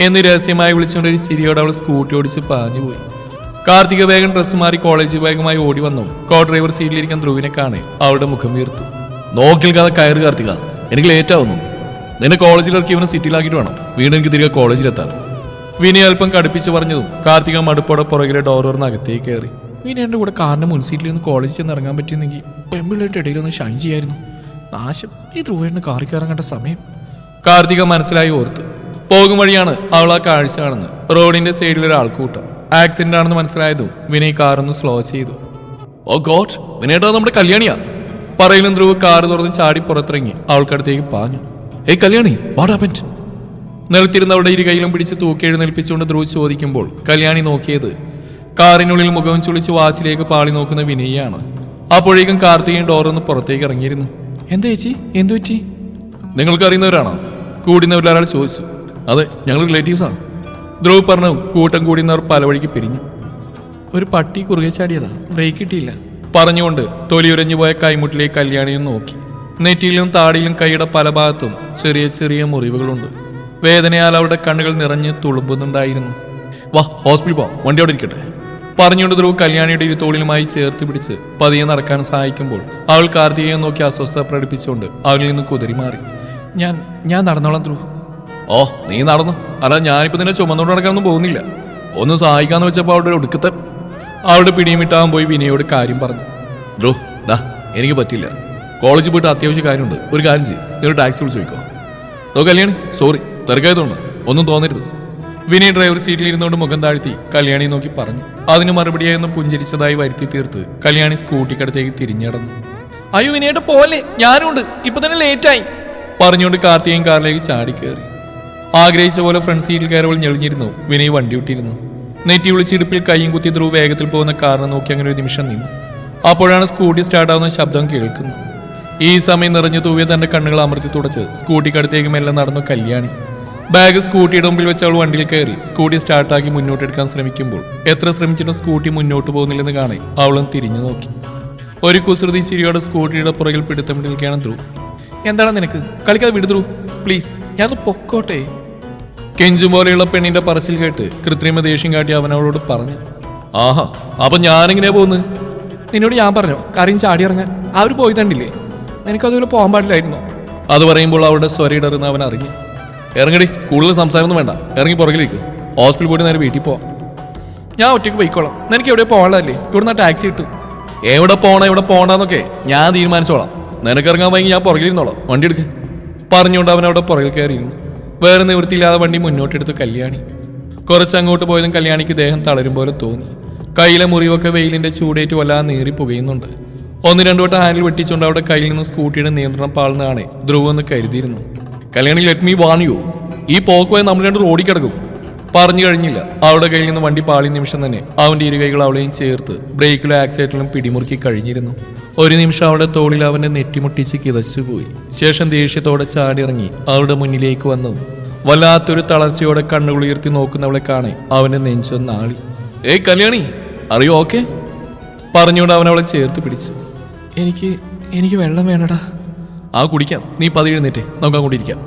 S1: എന്ന് രഹസ്യമായി വിളിച്ചുകൊണ്ട് ഒരു ചിരിയോടെ അവൾ സ്കൂട്ടി ഓടിച്ച് പാഞ്ഞുപോയി. കാർത്തിക വേഗം ഡ്രസ്സ് മാറി കോളേജ് ബാഗുമായി ഓടി വന്നു. കോ ഡ്രൈവർ സീറ്റിലിരിക്കാൻ ധ്രുവിനെ കാണേ അവളുടെ മുഖം വീർത്തു. നോക്കിൽ കഥ കയറി കാർത്തിക, എനിക്ക് ലേറ്റ് ആവുന്നു. നിന്നെ കോളേജിലിറക്കി ഇവനെ സിറ്റിയിലാക്കിയിട്ട് വേണം വീണ്ടും എനിക്ക് തിരികെ കോളേജിലെത്താൻ. വിനി അല്പം കടുപ്പിച്ച് പറഞ്ഞതും കാർത്തിക മടുപ്പോടെ പുറകിലെ ഡോർ തുറന്ന് അകത്തേക്ക് കയറി. വിനി എൻ്റെ കൂടെ കാറിന്റെ മുൻസീറ്റിൽ നിന്ന് കോളേജിൽ നിന്ന് ഇറങ്ങാൻ പറ്റിയെന്നെങ്കിൽ പെമ്പിള്ളേരുടെ ഇടയിലൊന്ന് ഷൈൻ ചെയ്യായിരുന്നു. നാശം, ഈ ധ്രുവേട്ടന് കാറിൽ കയറാൻ കണ്ട സമയം. കാർത്തിക മനസ്സിലായി ഓർത്ത്. പോകും വഴിയാണ് അവൾ ആ കാഴ്ച കാണുന്നത്. റോഡിന്റെ സൈഡിൽ ഒരാൾക്കൂട്ടം. ആക്സിഡന്റ് ആണെന്ന് മനസ്സിലായതും വിനയ് കാറൊന്ന് സ്ലോ ചെയ്തു. ഓ ഗോഡ്, വിനയേട്ടാ നമ്മുടെ കല്യാണിയാ. പറയിലും ധ്രുവ് കാറ് തുറന്ന് ചാടി പുറത്തിറങ്ങി അവൾക്കടുത്തേക്ക് പാഞ്ഞു. ഏയ് കല്യാണി, വാട്ട് ഹാപ്പൻഡ്? നിലത്തിരുന്നവളുടെ ഇരു കൈയിലും പിടിച്ച് തൂക്കി എഴുന്നേൽപ്പിച്ചുകൊണ്ട് ധ്രുവ് ചോദിക്കുമ്പോൾ കല്യാണി നോക്കിയത് കാറിനുള്ളിൽ മുഖം ചുളിച്ച് വാച്ചിലേക്ക് പാളി നോക്കുന്ന വിനയാണ്. അപ്പോഴേക്കും കാർത്തികയും ഡോറൊന്ന് പുറത്തേക്ക് ഇറങ്ങിയിരുന്നു. എന്താ ചേച്ചി, എന്തു പറ്റി? നിങ്ങൾക്ക് അറിയുന്നവരാണോ? കൂടുന്നവരിൽ ഒരാൾ ചോദിച്ചു. അതെ, ഞങ്ങൾ റിലേറ്റീവ്സാണ്. ധ്രുവ് പറഞ്ഞു. കൂട്ടം കൂടുന്നവർ പല വഴിക്ക് പിരിഞ്ഞു. ഒരു പട്ടി കുറുകെ ചാടിയതാ, ബ്രേക്ക് കിട്ടിയില്ല പറഞ്ഞുകൊണ്ട് തൊലിയുരഞ്ഞു പോയ കൈമുട്ടിലേക്ക് കല്യാണിയും നോക്കി. നെറ്റിയിലും താടിയിലും കൈയുടെ പല ഭാഗത്തും ചെറിയ ചെറിയ മുറിവുകളുണ്ട്. വേദനയാൽ അവരുടെ കണ്ണുകൾ നിറഞ്ഞ് തുളുമ്പുന്നുണ്ടായിരുന്നു. വാ, ഹോസ്പിറ്റലിൽ പോവാം, വണ്ടി അവിടെ ഇരിക്കട്ടെ പറഞ്ഞുകൊണ്ട് ധ്രുവ് കല്യാണിയുടെ ഇരു തോളിലുമായി ചേർത്ത് പിടിച്ച് പതിയെ നടക്കാൻ സഹായിക്കുമ്പോൾ അവൾ കാർത്തികയെ നോക്കി അസ്വസ്ഥത പ്രകടിപ്പിച്ചുകൊണ്ട് അവരിൽ നിന്ന് കുതിരി മാറി. ഞാൻ നടന്നോളാം ധ്രുവ്. ഓ, നീ നടന്നു. അല്ല, ഞാനിപ്പോ നിന്നെ ചുമന്നോണ്ട് നടക്കാനൊന്നും പോകുന്നില്ല. ഒന്ന് സഹായിക്കാന്ന് വെച്ചപ്പോൾ അവളുടെ ഒടുക്കത്തെ അവളുടെ പിടിയുമിട്ടാൻ പോയി വിനയോട് കാര്യം പറഞ്ഞു. ധ്രുവ് ഡാ, എനിക്ക് പറ്റില്ല. കോളേജിൽ പോയിട്ട് അത്യാവശ്യ കാര്യമുണ്ട്. ഒരു കാര്യം ചെയ്യും, നീ ഒരു ടാക്സി വിളിച്ച് പോയിക്കോ. ഓ കല്യാണി, സോറി, തിരക്കായതുകൊണ്ട് ഒന്നും തോന്നരുത്. വിനയ് ഡ്രൈവർ സീറ്റിൽ ഇരുന്നുകൊണ്ട് മുഖം താഴ്ത്തി കല്യാണി നോക്കി പറഞ്ഞു. അതിന് മറുപടിയായി പുഞ്ചിരിച്ചതായി വരുത്തി തീർത്ത് കല്യാണി സ്കൂട്ടിക്കടുത്തേക്ക് തിരിഞ്ഞടന്നു. അയ്യോ വിനയേട്ട പോലെ, ഞാനുണ്ട്, ഇപ്പൊ തന്നെ ലേറ്റായി പറഞ്ഞുകൊണ്ട് കാർത്തികയും കാറിലേക്ക് ചാടിക്കേറി. ആഗ്രഹിച്ച പോലെ ഫ്രണ്ട് സീറ്റിൽ കയറവൾ ഞെളിഞ്ഞിരുന്നു. വിനയ് വണ്ടി വിട്ടിരുന്നു. നെറ്റി വിളിച്ചിടുപ്പിൽ കൈയും കുത്തി ധ്രുവ് വേഗത്തിൽ പോകുന്ന കാറിനെ നോക്കി അങ്ങനെ ഒരു നിമിഷം നിന്നു. അപ്പോഴാണ് സ്കൂട്ടി സ്റ്റാർട്ടാവുന്ന ശബ്ദം കേൾക്കുന്നത്. ഈ സമയം നിറഞ്ഞു തൂവിയ തന്റെ കണ്ണുകൾ അമർത്തി തുടച്ച് സ്കൂട്ടിക്കടുത്തേക്ക് മെല്ലെ നടന്നു കല്യാണി. ബാഗ് സ്കൂട്ടിയുടെ മുമ്പിൽ വെച്ച് അവൾ വണ്ടിയിൽ കയറി സ്കൂട്ടി സ്റ്റാർട്ടാക്കി മുന്നോട്ടെടുക്കാൻ ശ്രമിക്കുമ്പോൾ എത്ര ശ്രമിച്ചിട്ടും സ്കൂട്ടി മുന്നോട്ട് പോകുന്നില്ലെന്ന് കാണി അവളും തിരിഞ്ഞു നോക്കി. ഒരു കുസൃതി ചിരിയോടെ സ്കൂട്ടിയുടെ പുറകിൽ പിടുത്തമിട്ട് നിൽക്കുകയാണ് ധ്രുവ്. എന്താണ് നിനക്ക്? കളിക്കാതെ വിടു ധ്രുവ്, പ്ലീസ്, ഞാനത് പൊക്കോട്ടെ. കെഞ്ചും പോലെയുള്ള പെണ്ണിന്റെ പറച്ചിൽ കേട്ട് കൃത്രിമ ദേഷ്യം കാട്ടി അവൻ അവളോട് പറഞ്ഞു. ആഹാ, അപ്പൊ ഞാനെങ്ങനെയാ പോകുന്നത്? നിന്നോട് ഞാൻ പറഞ്ഞോ കറിയും ചാടി ഇറങ്ങാൻ? അവർ പോയി തണ്ടില്ലേ? നിനക്കതുപോലെ പോകാൻ പാടില്ലായിരുന്നു. അത് പറയുമ്പോൾ അവളുടെ സ്വരയിടറുന്ന അവൻ അറിഞ്ഞു. ഇറങ്ങടി, കൂടുതൽ സംസാരമൊന്നും വേണ്ട, ഇറങ്ങി പുറകിലേക്ക്. ഹോസ്പിറ്റൽ പോയിട്ട് നേരെ വീട്ടിൽ പോവാം. ഞാൻ ഒറ്റയ്ക്ക് പോയിക്കോളാം. നിനക്ക് എവിടെ പോകാനുള്ളതല്ലേ? ഇവിടുന്ന് ടാക്സി കിട്ടും. എവിടെ പോകണം എവിടെ പോകണ്ടെന്നൊക്കെ ഞാൻ തീരുമാനിച്ചോളാം. നിനക്കിറങ്ങാൻ വൈകി ഞാൻ പുറകിലിരുന്നോളാം. വണ്ടി എടുക്കുക പറഞ്ഞുകൊണ്ട് അവൻ അവിടെ പുറകിൽ കയറിയിരുന്നു. വേറെ നിവൃത്തിയില്ലാതെ വണ്ടി മുന്നോട്ടെടുത്തു കല്യാണി. കുറച്ചങ്ങോട്ട് പോയതും കല്യാണിക്ക് ദേഹം തളരും പോലെ തോന്നി. കയ്യിലെ മുറിവൊക്കെ വെയിലിന്റെ ചൂടേറ്റ് വല്ലാതെ നീറി പുകയുന്നുണ്ട്. 1-2 വട്ടം ഹാൻഡിൽ വെട്ടിച്ചുകൊണ്ട് അവിടെ കയ്യിൽ നിന്ന് സ്കൂട്ടിയുടെ നിയന്ത്രണം പാളുന്നതാണ് ധ്രുവ് എന്ന് കരുതിയിരുന്നു. Kalyani, let me warn you, ഈ പോക്ക് പോയി നമ്മൾ 2 റോഡിൽ കിടക്കും. പറഞ്ഞു കഴിഞ്ഞില്ല. അവളുടെ കയ്യിൽ നിന്ന് വണ്ടി പാളിയ നിമിഷം തന്നെ അവന്റെ ഇരുകൈകൾ അവളെയും ചേർത്ത് ബ്രേക്കിലും ആക്സിലേറ്ററിലും പിടിമുറുക്കി കഴിഞ്ഞിരുന്നു. ഒരു നിമിഷം അവളുടെ തോളിൽ അവന്റെ നെറ്റിമുട്ടിച്ച് കിതച്ചുപോയി. ശേഷം ദേഷ്യത്തോടെ ചാടിയിറങ്ങി അവളുടെ മുന്നിലേക്ക് വന്നു. വല്ലാത്തൊരു തളർച്ചയോടെ കണ്ണുകൾ ഉയർത്തി നോക്കുന്നവളെ കാണെ അവന്റെ നെഞ്ചൊന്നാളി. ഏയ് കല്യാണി, അറിയോ ഓക്കെ പറഞ്ഞുകൊണ്ട് അവൻ അവളെ ചേർത്ത് പിടിച്ചു. എനിക്ക് വെള്ളം വേണടാ. ആ കുടിക്കാം, നീ പതിയെഴുന്നേറ്റേ, നമുക്ക് അങ്ങോട്ട് ഇരിക്കാം.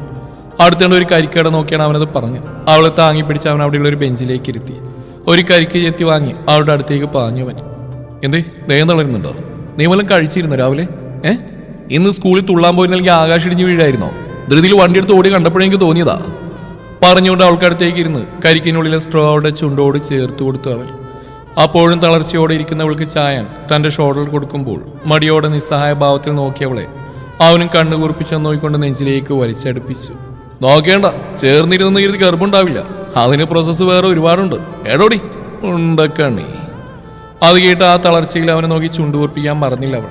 S1: അടുത്തേണ്ട ഒരു കരിക്കട നോക്കിയാണ് അവനത് പറഞ്ഞു. അവളെ താങ്ങി പിടിച്ച് അവൻ അവിടെയുള്ള ഒരു ബെഞ്ചിലേക്ക് ഇരുത്തി. ഒരു കരിക്ക് ചെത്തി വാങ്ങി അവളുടെ അടുത്തേക്ക് പാഞ്ഞവൻ. എന്തേ ദേഹം തളരുന്നുണ്ടോ? നീ വല്ലതും കഴിച്ചിരുന്നു രാവിലെ? ഇന്ന് സ്കൂളിൽ തുള്ളാൻ പോയി നൽകി ആകാശിടിഞ്ഞ് വീഴായിരുന്നോ? ധൃതിയിൽ വണ്ടിയെടുത്ത് ഓടി കണ്ടപ്പോഴെനിക്ക് തോന്നിയതാ പറഞ്ഞുകൊണ്ട് അവൾക്കടുത്തേക്ക് ഇരുന്ന് കരിക്കിനുള്ളിലെ സ്ട്രോ അവളുടെ ചുണ്ടോട് ചേർത്ത് കൊടുത്തു അവൻ. അപ്പോഴും തളർച്ചയോടെ ഇരിക്കുന്നവൾക്ക് ചായാൻ തന്റെ ഷോൾഡർ കൊടുക്കുമ്പോൾ മടിയോടെ നിസ്സഹായ ഭാവത്തിൽ നോക്കിയവളെ അവനും കണ്ണു കുറിപ്പിച്ച് നോക്കിക്കൊണ്ട് നെഞ്ചിലേക്ക് വലിച്ചടുപ്പിച്ചു. നോക്കേണ്ട, ചേർന്നിരുന്ന കരുതി ഗർഭമുണ്ടാവില്ല. അതിന് പ്രോസസ്സ് വേറെ ഒരുപാടുണ്ട്. എടോടി ഉണ്ടക്കണ്ണി. അത് കേട്ട് ആ തളർച്ചയിൽ അവനെ നോക്കി ചുണ്ടുകുറിപ്പിക്കാൻ മറന്നില്ല അവൾ.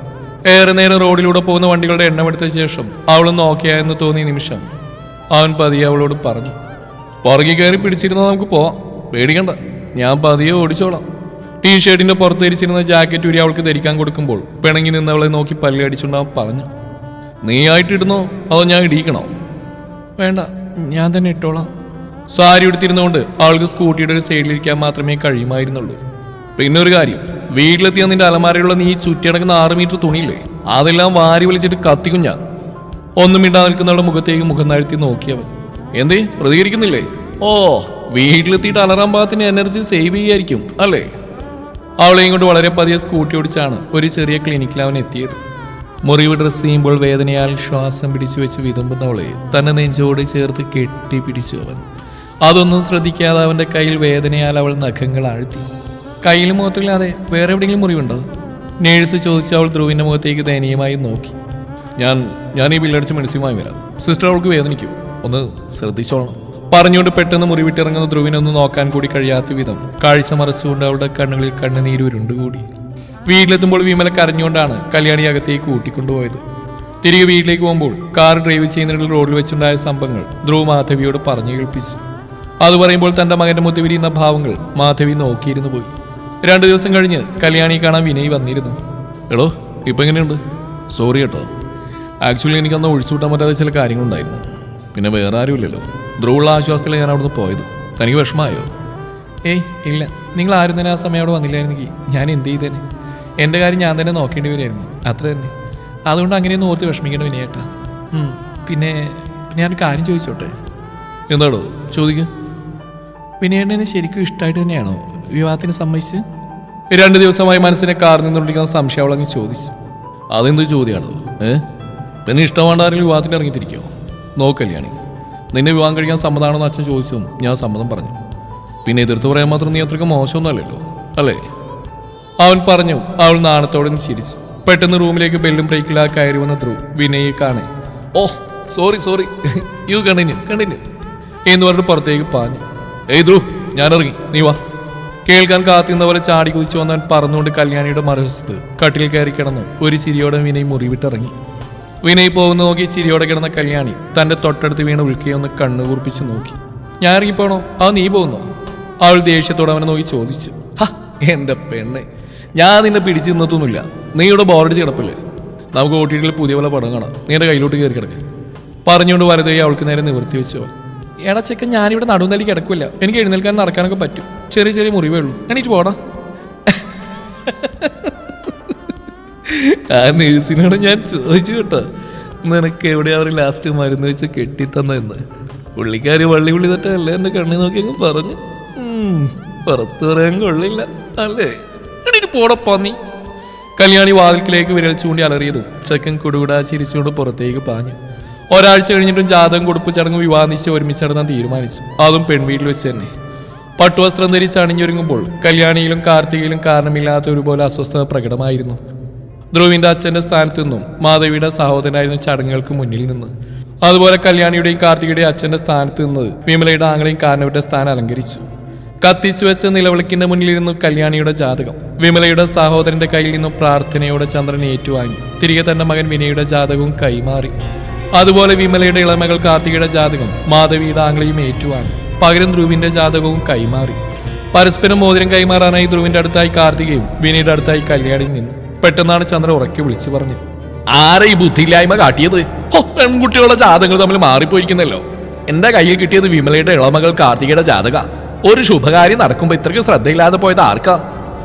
S1: ഏറെ നേരം റോഡിലൂടെ പോകുന്ന വണ്ടികളുടെ എണ്ണമെടുത്ത ശേഷം അവൾ നോക്കിയായെന്ന് തോന്നിയ നിമിഷം അവൻ പതിയെ അവളോട് പറഞ്ഞു. പുറകെ കയറി പിടിച്ചിരുന്നാൽ നമുക്ക് പോവാം, പേടിക്കണ്ട, ഞാൻ പതിയെ ഓടിച്ചോളാം. ടീഷർട്ടിന്റെ പുറത്ത് ധരിച്ചിരുന്ന ജാക്കറ്റ് ഉരി അവൾക്ക് ധരിക്കാൻ കൊടുക്കുമ്പോൾ പിണങ്ങി നിന്നവളെ നോക്കി പല്ലടിച്ചുണ്ടാവും പറഞ്ഞു. നീ ആയിട്ടിടുന്നോ അതോ ഞാൻ ഇടിയിക്കണോ? വേണ്ട, ഞാൻ തന്നെ ഇട്ടോളാം. സാരി എടുത്തിരുന്നുകൊണ്ട് അവൾക്ക് സ്കൂട്ടിയുടെ ഒരു സൈഡിലിരിക്കാൻ മാത്രമേ കഴിയുമായിരുന്നുള്ളൂ. പിന്നെ ഒരു കാര്യം, വീട്ടിലെത്തിയ നിന്റെ അലമാരയുള്ള നീ ചുറ്റിയടക്കുന്ന 6 മീറ്റർ തുണിയില്ലേ, അതെല്ലാം വാരി വലിച്ചിട്ട് കത്തിക്കും ഞാൻ. ഒന്നും മിണ്ടാതെ നിൽക്കുന്നവളുടെ മുഖത്തേക്ക് മുഖം താഴ്ത്തി നോക്കിയവൻ. എന്തേ പ്രതികരിക്കുന്നില്ലേ? ഓ, വീട്ടിലെത്തിയിട്ട് അലറാൻ പാകത്തിന് എനർജി സേവ് ചെയ്യായിരിക്കും അല്ലേ? അവളെയും കൊണ്ട് വളരെ പതിയെ സ്കൂട്ടി ഓടിച്ചാണ് ഒരു ചെറിയ ക്ലിനിക്കിൽ അവൻ എത്തിയത്. മുറിവ് ഡ്രസ് ചെയ്യുമ്പോൾ വേദനയാൽ ശ്വാസം പിടിച്ചു വെച്ച് വിതുമ്പുന്നവളെ തന്നെ നെഞ്ചോട് ചേർത്ത് കെട്ടി പിടിച്ചു അവൻ. അതൊന്നും ശ്രദ്ധിക്കാതെ അവന്റെ കയ്യിൽ വേദനയാൽ അവൾ നഖങ്ങൾ ആഴ്ത്തി. കയ്യിൽ മുഖത്തില്ലാതെ വേറെ എവിടെയെങ്കിലും മുറിവുണ്ടോ? നേഴ്സ് ചോദിച്ച് അവൾ ധ്രുവിന്റെ മുഖത്തേക്ക് ദയനീയമായി നോക്കി. ഞാൻ ഈ ബില്ലടിച്ച് മെഡിസിനുമായി വരാം. സിസ്റ്റർ അവൾക്ക് വേദനിക്കും, ഒന്ന് ശ്രദ്ധിച്ചോളണം പറഞ്ഞുകൊണ്ട് പെട്ടെന്ന് മുറിവിട്ടിറങ്ങുന്ന ധ്രുവിനൊന്നും നോക്കാൻ കൂടി കഴിയാത്ത വിധം കാഴ്ച മറച്ചുകൊണ്ട് അവളുടെ കണ്ണുകളിൽ കണ്ണുനീര് ഉരുണ്ടുകൂടി. വീട്ടിലെത്തുമ്പോൾ വിമല കരഞ്ഞുകൊണ്ടാണ് കല്യാണി അകത്തേക്ക് കൂട്ടിക്കൊണ്ടുപോയത്. തിരികെ വീട്ടിലേക്ക് പോകുമ്പോൾ കാർ ഡ്രൈവ് ചെയ്യുന്നതിൽ റോഡിൽ വെച്ചുണ്ടായ സംഭവങ്ങൾ ധ്രുവ് മാധവിയോട് പറഞ്ഞു കേൾപ്പിച്ചു. അത് പറയുമ്പോൾ തന്റെ മകന്റെ മുത്തി വിരിയുന്ന ഭാവങ്ങൾ മാധവി നോക്കിയിരുന്നു പോയി. 2 ദിവസം കഴിഞ്ഞ് കല്യാണി കാണാൻ വിനയ് വന്നിരുന്നു. എടോ, ഇപ്പം എങ്ങനെയുണ്ട്? സോറി കേട്ടോ, ആക്ച്വലി എനിക്കന്ന് ഒഴിച്ചുകൂട്ടാൻ പറ്റാത്ത ചില കാര്യങ്ങളുണ്ടായിരുന്നു. പിന്നെ വേറെ ആരുമില്ലല്ലോ. ധ്രുവുള്ള ആശ്വാസത്തിലാണ് ഞാൻ അവിടുന്ന് പോയത്. തനിക്ക് വിഷമമായോ? ഏയ് ഇല്ല, നിങ്ങൾ ആരും തന്നെ ആ സമയം അവിടെ വന്നില്ലായിരുന്നെങ്കിൽ ഞാൻ എന്ത് ചെയ്തേനെ? എൻ്റെ കാര്യം ഞാൻ തന്നെ നോക്കേണ്ടി വരുമായിരുന്നു, അത്ര തന്നെ. അതുകൊണ്ട് അങ്ങനെയൊന്നും ഓർത്ത് വിഷമിക്കേണ്ട വിനയേട്ടാ. പിന്നെ ഞാനൊരു കാര്യം ചോദിച്ചോട്ടെ? എന്താണോ ചോദിക്കുക? വിനയേട്ടനെ ശരിക്കും ഇഷ്ടമായിട്ട് തന്നെയാണോ വിവാഹത്തിന് സമ്മതിച്ച്? 2 ദിവസമായി മനസ്സിനെ കാറിൽ നിന്നുകൊണ്ടിരിക്കുന്ന സംശയം അവളങ്ങ് ചോദിച്ചു. അതെന്ത് ചോദ്യമാണോ? പിന്നെ ഇഷ്ടമാണ്ടാരെങ്കിലും വിവാഹത്തിന് ഇറങ്ങിത്തിരിക്കോ? നോക്കല്യാണി, നിന്നെ വിവാഹം കഴിക്കാൻ സമ്മതമാണെന്ന് അച്ഛൻ ചോദിച്ചതും ഞാൻ സമ്മതം പറഞ്ഞു. പിന്നെ എതിർത്ത് പറയാൻ മാത്രം നീ അത്രയ്ക്ക് മോശമൊന്നുമല്ലല്ലോ അല്ലേ? അവൻ പറഞ്ഞു. അവൾ നാണത്തോടെ ചിരിച്ചു. പെട്ടെന്ന് റൂമിലേക്ക് ബെല്ലും ബ്രേക്കിലാ കയറി വന്ന ധ്രുവ് വിനയെ കാണേ. ഓ സോറി യു കണ്ടിന്യൂ എന്ന് പറഞ്ഞിട്ട് പുറത്തേക്ക് പാഞ്ഞു. ഏയ് ധ്രുവ്, ഞാൻ ഇറങ്ങി, നീ വാ. കേൾക്കാൻ കാത്തിരുന്ന പോലെ ചാടി കുതിച്ചു വന്നവൻ പറന്നുകൊണ്ട് കല്യാണിയുടെ മറുവശത്ത് കട്ടിൽ കയറി കിടന്നു ഒരു ചിരിയോടെ വിനയ് മുറിവിട്ടിറങ്ങി. വിനയ് പോകുന്ന നോക്കി ചിരിയോടെ കിടന്ന കല്യാണി തന്റെ തൊട്ടടുത്ത് വീണ് ഉൾക്കുകയൊന്ന് കണ്ണു കൂർപ്പിച്ച് നോക്കി. ഞാൻ ഇറങ്ങിപ്പോണോ അത് നീ പോകുന്നോ? അവൾ ദേഷ്യത്തോടെ അവനെ നോക്കി ചോദിച്ചു. എന്റെ പെണ്ണെ, ഞാൻ നിന്നെ പിടിച്ചു നിന്നതൊന്നുമില്ല. നീ ഇവിടെ ബോറടിച്ച് കിടപ്പില്ലേ? നമുക്ക് OTT പുതിയ പോലെ പടം കാണാം. നീ എൻ്റെ കയ്യിലോട്ട് കയറി കിടക്ക് പറഞ്ഞുകൊണ്ട് വലുതേ അവൾക്ക് നേരെ നിവർത്തി വെച്ചോ. എടച്ചക്ക ഞാനിവിടെ നടുന്നലി കിടക്കില്ല. എനിക്ക് എഴുന്നേൽക്കാൻ നടക്കാനൊക്കെ പറ്റും. ചെറിയ ചെറിയ മുറിവേ ഉള്ളൂ. എണീറ്റ് പോടാ. ആ നേഴ്സിനോട് ഞാൻ ചോദിച്ചു കേട്ടോ, നിനക്ക് എവിടെ അവർ ലാസ്റ്റ് മരുന്ന് വെച്ച് കെട്ടിത്തന്നെന്ന്. പുള്ളിക്കാരി വള്ളി തട്ടല്ലേ എൻ്റെ കണ്ണി നോക്കി അങ്ങ് പറഞ്ഞു. പുറത്തു പറയാൻ കൊള്ളില്ല അല്ലേ? എണീറ്റ് പോടപ്പാ നീ. കല്യാണി വാതിൽക്കിലേക്ക് വിരൽ ചൂണ്ടി അലറിയതും ചെക്കൻ കുടുകുടാ ചിരിച്ചുകൊണ്ട് പുറത്തേക്ക് പാഞ്ഞു. ഒരാഴ്ച കഴിഞ്ഞിട്ടും ജാതകം കൊടുപ്പ് ചടങ്ങ് വിവാഹ നിശ്ചയം ഒരുമിച്ച് നടത്താൻ തീരുമാനിച്ചു. അതും പെൺവീട്ടിൽ വെച്ച് തന്നെ. പട്ടുവസ്ത്രം ധരിച്ച് അണിഞ്ഞൊരുങ്ങുമ്പോൾ കല്യാണിയിലും കാർത്തികയിലും കാരണമില്ലാത്ത ഒരുപോലെ അസ്വസ്ഥത പ്രകടമായിരുന്നു. ധ്രുവിന്റെ അച്ഛന്റെ സ്ഥാനത്ത് നിന്നും മാധവിയുടെ സഹോദരനായിരുന്നു ചടങ്ങുകൾക്ക് മുന്നിൽ നിന്ന്. അതുപോലെ കല്യാണിയുടെയും കാർത്തികയുടെയും അച്ഛന്റെ സ്ഥാനത്ത് നിന്നത് വിമലയുടെ ആങ്ങളെയും കാരണവരുടെ സ്ഥാനം അലങ്കരിച്ചു. കത്തിച്ചു വെച്ച നിലവിളക്കിന്റെ മുന്നിലിരുന്നു കല്യാണിയുടെ ജാതകം. വിമലയുടെ സഹോദരന്റെ കയ്യിൽ നിന്നും പ്രാർത്ഥനയോടെ ചന്ദ്രൻ ഏറ്റുവാങ്ങി തിരികെ തന്റെ മകൻ വിനയുടെ ജാതകവും കൈമാറി. അതുപോലെ വിമലയുടെ ഇളമകൾ കാർത്തികയുടെ ജാതകം മാധവിയുടെ ആംഗ്ലയും ഏറ്റുവാങ്ങി പകരം ധ്രുവിന്റെ ജാതകവും കൈമാറി. പരസ്പരം മോതിരം കൈമാറാനായി ധ്രുവിന്റെ അടുത്തായി കാർത്തികയും വിനയുടെ അടുത്തായി കല്യാണിയും നിന്നു. പെട്ടെന്നാണ് ചന്ദ്രൻ ഉറക്കെ വിളിച്ചു പറഞ്ഞു, ആരെ ഈ ബുദ്ധിയില്ലായ്മ കാട്ടിയത്? പെൺകുട്ടികളുടെ ജാതകങ്ങൾ തമ്മിൽ മാറിപ്പോയിരിക്കുന്നല്ലോ. എന്റെ കയ്യിൽ കിട്ടിയത് വിമലയുടെ ഇളമകൾ കാർത്തികയുടെ ജാതക. ഒരു ശുഭകാര്യം നടക്കുമ്പോ ഇത്രയ്ക്ക് ശ്രദ്ധയില്ലാതെ പോയത് ആർക്കാ?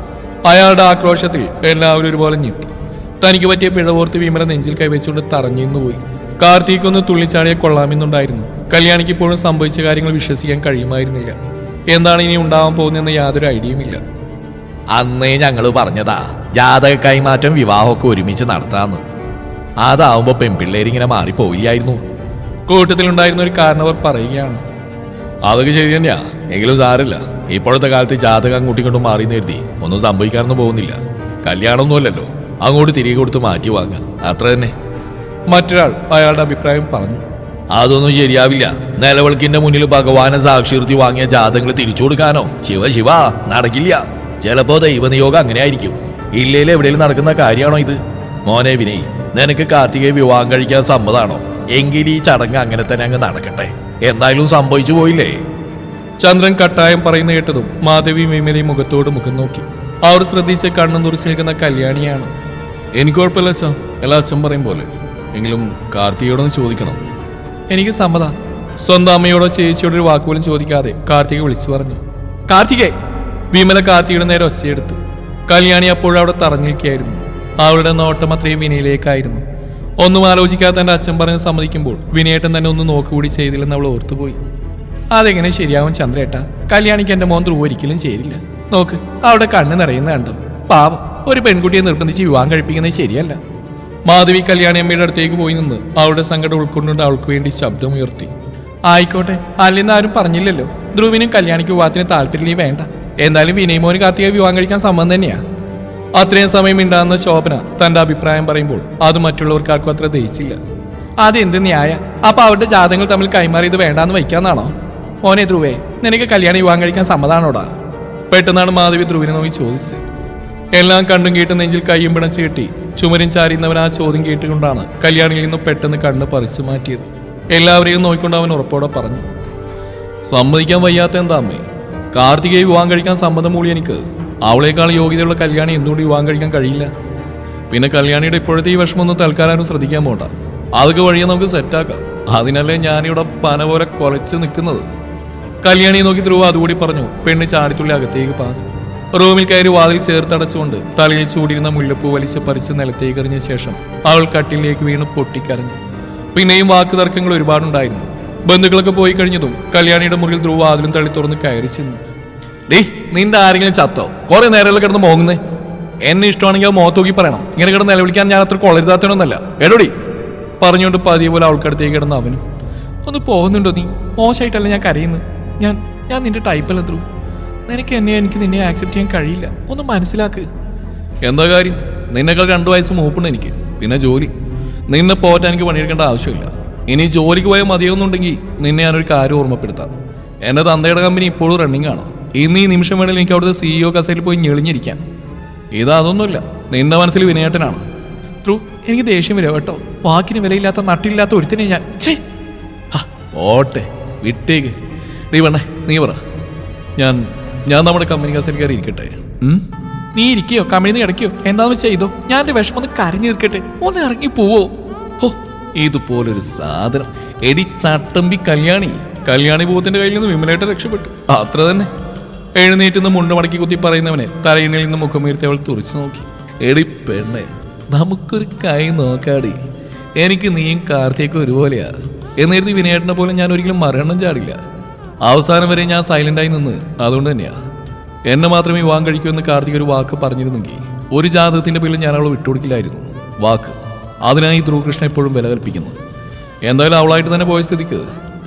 S1: അയാളുടെ ആക്രോശത്തിൽ എല്ലാവരും ഒരുപോലെ ഞെട്ടി. തനിക്ക് പറ്റിയ പിഴവോർത്ത് വിമല നെഞ്ചിൽ കൈവച്ചുകൊണ്ട് തറഞ്ഞിന്ന് പോയി. കാർത്തിക്കൊന്ന് തുള്ളിച്ചാടിയെ കൊള്ളാമെന്നുണ്ടായിരുന്നു. കല്യാണിക്ക് ഇപ്പോഴും സംഭവിച്ച കാര്യങ്ങൾ വിശ്വസിക്കാൻ കഴിയുമായിരുന്നില്ല. എന്താണ് ഇനി ഉണ്ടാവാൻ പോകുന്നതെന്ന് യാതൊരു ഐഡിയയുമില്ല. അന്നേ ഞങ്ങൾ പറഞ്ഞതാ ജാതക കൈമാറ്റം വിവാഹമൊക്കെ ഒരുമിച്ച് നടത്താന്ന്. അതാവുമ്പോ പെൺപിള്ളേരിങ്ങനെ മാറിപ്പോയില്ലായിരുന്നു. കൂട്ടത്തിലുണ്ടായിരുന്ന ഒരു കാരണവർ പറയുകയാണ്. അതൊക്കെ ശരി തന്നെയാ, എങ്കിലും സാരില്ല. ഇപ്പോഴത്തെ കാലത്ത് ജാതകം അങ്ങോട്ടിക്കൊണ്ട് മാറി നേർത്തി ഒന്നും സംഭവിക്കാനൊന്നും പോകുന്നില്ല. കല്യാണമൊന്നുമല്ലല്ലോ, അങ്ങോട്ട് തിരികെ കൊടുത്ത് മാറ്റി വാങ്ങുക, അത്ര തന്നെ. മറ്റൊരാൾ അയാളുടെ അഭിപ്രായം പറഞ്ഞു. അതൊന്നും ശരിയാവില്ല. നിലവിളക്കിന്റെ മുന്നിൽ ഭഗവാനെ സാക്ഷി നിർത്തി വാങ്ങിയ ജാതകങ്ങൾ തിരിച്ചു കൊടുക്കാനോ? ശിവ നടക്കില്ല. ചിലപ്പോ ദൈവനിയോഗം അങ്ങനെ ആയിരിക്കും. ഇല്ലേലും എവിടെയും നടക്കുന്ന കാര്യമാണോ ഇത്? മോനെ വിനയ്, നിനക്ക് കാർത്തികയെ വിവാഹം കഴിക്കാൻ സമ്മതാണോ? എങ്കിൽ ഈ ചടങ്ങ് അങ്ങനെ തന്നെ അങ്ങ് നടക്കട്ടെ. എന്തായാലും സംഭവിച്ചു പോയില്ലേ? ചന്ദ്രൻ കട്ടായം പറയുന്ന കേട്ടതും മാധവിയും വിമലയും മുഖത്തോട് മുഖം നോക്കി. അവർ ശ്രദ്ധിച്ച് കണ്ണും തുറച്ചു നിൽക്കുന്ന കല്യാണിയാണ്. എനിക്ക് കുഴപ്പമില്ല സാർ, എല്ലാ അച്ഛൻ പറയും പോലെ. എങ്കിലും കാർത്തികയോടൊന്ന് ചോദിക്കണം. എനിക്ക് സമ്മത. സ്വന്തം അമ്മയോടോ ചേച്ചിയോടൊരു വാക്കുപോലും ചോദിക്കാതെ കാർത്തിക വിളിച്ചു പറഞ്ഞു. കാർത്തികേ! വിമല കാർത്തികയുടെ നേരെ ഒച്ചയെടുത്തു. കല്യാണി അപ്പോഴവിടെ തറഞ്ഞു നിൽക്കുകയായിരുന്നു. അവളുടെ നോട്ടം അത്രയും വിനയിലേക്കായിരുന്നു. ഒന്നും ആലോചിക്കാത്ത എൻ്റെ അച്ഛൻ പറഞ്ഞ് സമ്മതിക്കുമ്പോൾ വിനയേട്ടൻ തന്നെ ഒന്ന് നോക്കുകൂടി ചെയ്തില്ലെന്ന് അവൾ ഓർത്തുപോയി. അതെങ്ങനെ ശരിയാവും ചന്ദ്രേട്ട? കല്യാണിക്ക് എൻ്റെ മോൻ ധ്രുവ ഒരിക്കലും ചേരില്ല. നോക്ക്, അവിടെ കണ്ണ് നിറയുന്ന കണ്ടോ? പാവം, ഒരു പെൺകുട്ടിയെ നിർബന്ധിച്ച് വിവാഹം കഴിപ്പിക്കുന്നത് ശരിയല്ല. മാധവി കല്യാണി അമ്മയുടെ അടുത്തേക്ക് പോയി നിന്ന് അവളുടെ സങ്കടം ഉൾക്കൊണ്ടുകൊണ്ട് അവൾക്ക് വേണ്ടി ശബ്ദമുയർത്തി. ആയിക്കോട്ടെ, അല്ലെന്ന് ആരും പറഞ്ഞില്ലല്ലോ. ധ്രുവിനും കല്യാണിക്ക് വിവാഹത്തിന് താല്പര്യം വേണ്ട. എന്തായാലും വിനയമോന് കാർത്തിക വിവാഹം കഴിക്കാൻ സമ്മതം തന്നെയാ. അത്രയും സമയം ഉണ്ടാകുന്ന ശോഭന തന്റെ അഭിപ്രായം പറയുമ്പോൾ അത് മറ്റുള്ളവർക്കാർക്കും അത്ര ദഹിച്ചില്ല. അതെന്ത് ന്യായ? അപ്പൊ അവരുടെ ജാതകങ്ങൾ തമ്മിൽ കൈമാറിയത് വേണ്ടാന്ന് വയ്ക്കാന്നാണോ? മോനെ ധ്രുവേ, നിനക്ക് കല്യാണം വിവാഹം കഴിക്കാൻ സമ്മതാണോടാ? പെട്ടെന്നാണ് മാധവി ധ്രുവിനെ നോക്കി ചോദിച്ചത്. എല്ലാം കണ്ടും കേട്ട് നെഞ്ചിൽ കയ്യും പിണച്ച് കെട്ടി ചുമരും ചാരിയുന്നവൻ ആ ചോദ്യം കേട്ടുകൊണ്ടാണ് കല്യാണിയിൽ നിന്നും പെട്ടെന്ന് കണ്ണ് പറിച്ചു മാറ്റിയത്. എല്ലാവരെയും നോക്കിക്കൊണ്ട് അവൻ ഉറപ്പോടെ പറഞ്ഞു. സമ്മതിക്കാൻ വയ്യാത്ത എന്താ അമ്മേ? കാർത്തികയെ വിവാഹം കഴിക്കാൻ സമ്മതം മൂളി എനിക്ക്. അവളേക്കാൾ യോഗ്യതയുള്ള കല്യാണി എന്തുകൊണ്ട് വിവാഹം കഴിക്കാൻ കഴിയില്ല? പിന്നെ കല്യാണിയുടെ ഇപ്പോഴത്തെ ഈ വിഷമമൊന്നും തൽക്കാലം ശ്രദ്ധിക്കാൻ പോണ്ട. അതൊക്കെ വഴിയെ നമുക്ക് സെറ്റാക്കാം. അതിനല്ലേ ഞാനിവിടെ പന പോലെ കൊലച്ച് നിൽക്കുന്നത്. കല്യാണിയെ നോക്കി ധ്രുവ അതുകൂടി പറഞ്ഞു. പെണ്ണ് ചാടിത്തുള്ളി അകത്തേക്ക് പാഞ്ഞു. റൂമിൽ കയറി വാതിൽ ചേർത്തടച്ചുകൊണ്ട് തലയിൽ ചൂടിയിരുന്ന മുല്ലപ്പൂ വലിച്ച് പറിച്ച് നിലത്തേക്ക് എറിഞ്ഞ ശേഷം അവൾ കട്ടിലേക്ക് വീണ് പൊട്ടിക്കരഞ്ഞു. പിന്നെയും വാക്ക് തർക്കങ്ങൾ ഒരുപാടുണ്ടായിരുന്നു. ബന്ധുക്കളൊക്കെ പോയി കഴിഞ്ഞതും കല്യാണിയുടെ മുറിയിൽ ധ്രുവ വാതിലും തള്ളി തുറന്ന് കയറി ചെന്നു. നിന്റെ ആരെങ്കിലും ചത്തോ? കുറെ നേരമല്ലേ കിടന്ന് മോങ്ങുന്നേ? എന്നെ ഇഷ്ടമാണെങ്കിൽ അത് മുഖത്ത് നോക്കി പറയണം. ഇങ്ങനെ കിടന്ന് നിലവിളിക്കാൻ ഞാൻ അത്ര കൊളരുതാത്തനൊന്നല്ല. എടോടി പറഞ്ഞുകൊണ്ട് പതിയെ പോലെ അവൾക്കടുത്തേക്ക് കിടന്ന് അവനും. ഒന്ന് പോകുന്നുണ്ടോ നീ? മോശമായിട്ടല്ല ഞാൻ കരയുന്നു. ഞാൻ നിന്റെ ടൈപ്പല്ല ധ്രുവ്. എനിക്ക് നിന്നെ ആക്സെപ്റ്റ് ചെയ്യാൻ കഴിയില്ല. ഒന്ന് മനസ്സിലാക്ക്. എന്താ കാര്യം? നിന്നെക്കാൾ 2 വയസ്സ് മൂപ്പുണ്ട് എനിക്ക്. പിന്നെ ജോലി. നിന്നെ പോറ്റാൻ എനിക്ക് പണിയെടുക്കേണ്ട ആവശ്യമില്ല. ഇനി ജോലിക്ക് പോയാൽ മതിയാവുന്നുണ്ടെങ്കിൽ നിന്നെ ഞാനൊരു കാര്യം ഓർമ്മപ്പെടുത്താം. എൻ്റെ തന്തയുടെ കമ്പനി ഇപ്പോഴും റണ്ണിങ് ആണ്. ഇന്ന് ഈ നിമിഷം വേണമെങ്കിൽ എനിക്ക് അവിടുത്തെ CEO കസേരയിൽ പോയി ഞെളിഞ്ഞിരിക്കാൻ. ഇതൊന്നുമില്ല. നിന്റെ മനസ്സിൽ വിനയേട്ടനാണ്. ധ്രുവ്, എനിക്ക് ദേഷ്യം വരിക കേട്ടോ. വാക്കിന് വിലയില്ലാത്ത നട്ടില്ലാത്ത ഒരുത്തിനെ ഞാൻ ഓട്ടെ വിട്ടേക്ക്. നീ പറ. ഞാൻ നമ്മുടെ കമ്പനി കസേരയിൽ കയറി ഇരിക്കട്ടെ? നീ ഇരിക്കയോ കമ്പനി ഇടയ്ക്കോ എന്താണെന്ന് ചെയ്തോ. ഞാൻ എന്റെ വിഷമം ഒന്ന് കരഞ്ഞു തീർക്കട്ടെ. ഒന്ന് ഇറങ്ങി പോവോ? ഓ, ഇതുപോലൊരു സാധനം. എടി ചട്ടമ്പി കല്യാണി പൂവത്തിന്റെ കയ്യിൽ നിന്ന് വിമലായിട്ട് രക്ഷപ്പെട്ടു. അത്ര തന്നെ. എഴുന്നേറ്റുന്ന് മുണ്ട് മടക്കി കുത്തി പറയുന്നവനെ തലയിണിൽ നിന്ന് മുഖമുയർത്തി അവൾ തുറച്ചു നോക്കി. എടി പെണ്ണെ, നമുക്കൊരു കൈ നോക്കാടി. എനിക്ക് നീയും കാർത്തിയൊക്കെ ഒരുപോലെയാ. എന്നേരത്തി വിനയേട്ടനെ പോലെ ഞാൻ ഒരിക്കലും മരണം ചാടില്ല. അവസാനം വരെ ഞാൻ സൈലന്റായി നിന്ന്. അതുകൊണ്ട് തന്നെയാ എന്നെ മാത്രമേ വിവാഹം കഴിക്കൂ എന്ന് കാർത്തിക് ഒരു വാക്ക് പറഞ്ഞിരുന്നെങ്കിൽ ഒരു ജാതകത്തിന്റെ പേരിൽ ഞാൻ അവളെ വിട്ടുകൊടുക്കില്ലായിരുന്നു. വാക്ക്. അതിനായി ധ്രുവകൃഷ്ണൻ എപ്പോഴും വില കൽപ്പിക്കുന്നു. എന്തായാലും അവളായിട്ട് തന്നെ പോയ സ്ഥിതിക്ക്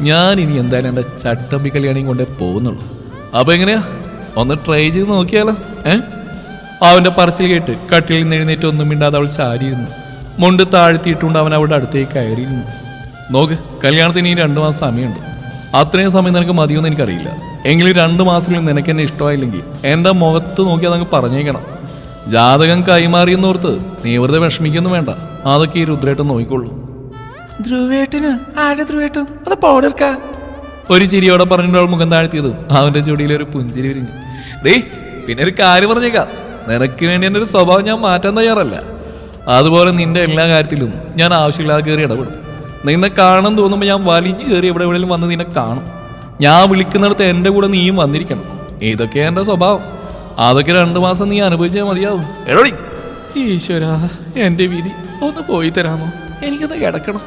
S1: ഞാൻ ഇനി എന്തായാലും എൻ്റെ ചട്ടമ്പി കല്യാണിയും കൊണ്ടേ പോകുന്നുള്ളൂ. അപ്പൊ എങ്ങനെയാ, ഒന്ന് ട്രൈ ചെയ്ത് നോക്കിയാലോ? അവന്റെ പറച്ചിൽ കേട്ട് കട്ടിലിൽ നിന്ന് എഴുന്നേറ്റ് ഒന്നും മിണ്ടാതെ അവൾ ചാരിയിരുന്നു. മുണ്ട് താഴ്ത്തിയിട്ടുകൊണ്ട് അവൻ അവളുടെ അടുത്തേക്ക് കയറിയിരുന്നു. നോക്ക്, കല്യാണത്തിന് ഇനി 2 മാസം സമയമുണ്ട്. അത്രയും സമയം നിനക്ക് മതിയൊന്നും എനിക്കറിയില്ല. എങ്കിലും 2 മാസങ്ങളിൽ നിനക്ക് എന്നെ ഇഷ്ടമായില്ലെങ്കിൽ എൻ്റെ മുഖത്ത് നോക്കി അതങ്ങ് പറഞ്ഞേക്കണം. ജാതകം കൈമാറിയെന്നോർത്ത് നീ വെറുതെ വിഷമിക്കൊന്നും വേണ്ട. അതൊക്കെ ഈ രുദ്രേട്ടൻ നോക്കിക്കൊള്ളൂ. ധ്രുവേട്ടന്? ആരുടെ ധ്രുവേട്ടൻ? അത് പൗഡർക്കാ? ഒരു ചിരിയോടെ പറഞ്ഞിട്ട് മുഖം താഴ്ത്തിയതും അവന്റെ ചുടിയിൽ ഒരു പുഞ്ചിരി വിരിഞ്ഞു. പിന്നെ ഒരു കാര്യം പറഞ്ഞേക്കാം, നിനക്ക് വേണ്ടി എൻ്റെ ഒരു സ്വഭാവം ഞാൻ മാറ്റാൻ തയ്യാറല്ല. അതുപോലെ നിന്റെ എല്ലാ കാര്യത്തിലും ഞാൻ ആവശ്യമില്ലാതെ കയറി ഇടപെടും. നിന്നെ കാണാൻ തോന്നുമ്പോൾ ഞാൻ വലിഞ്ഞു കയറി എവിടെയെങ്കിലും വന്ന് നിന്നെ കാണും. ഞാൻ വിളിക്കുന്നിടത്ത് എൻ്റെ കൂടെ നീയും വന്നിരിക്കണം. ഇതൊക്കെ എൻ്റെ സ്വഭാവം. അതൊക്കെ 2 മാസം നീ അനുഭവിച്ചാൽ മതിയാവും. എടോടി. ഈശ്വരാ, എൻ്റെ വിധി. ഒന്ന് പോയി തരാമോ? എനിക്കൊന്ന് കിടക്കണം.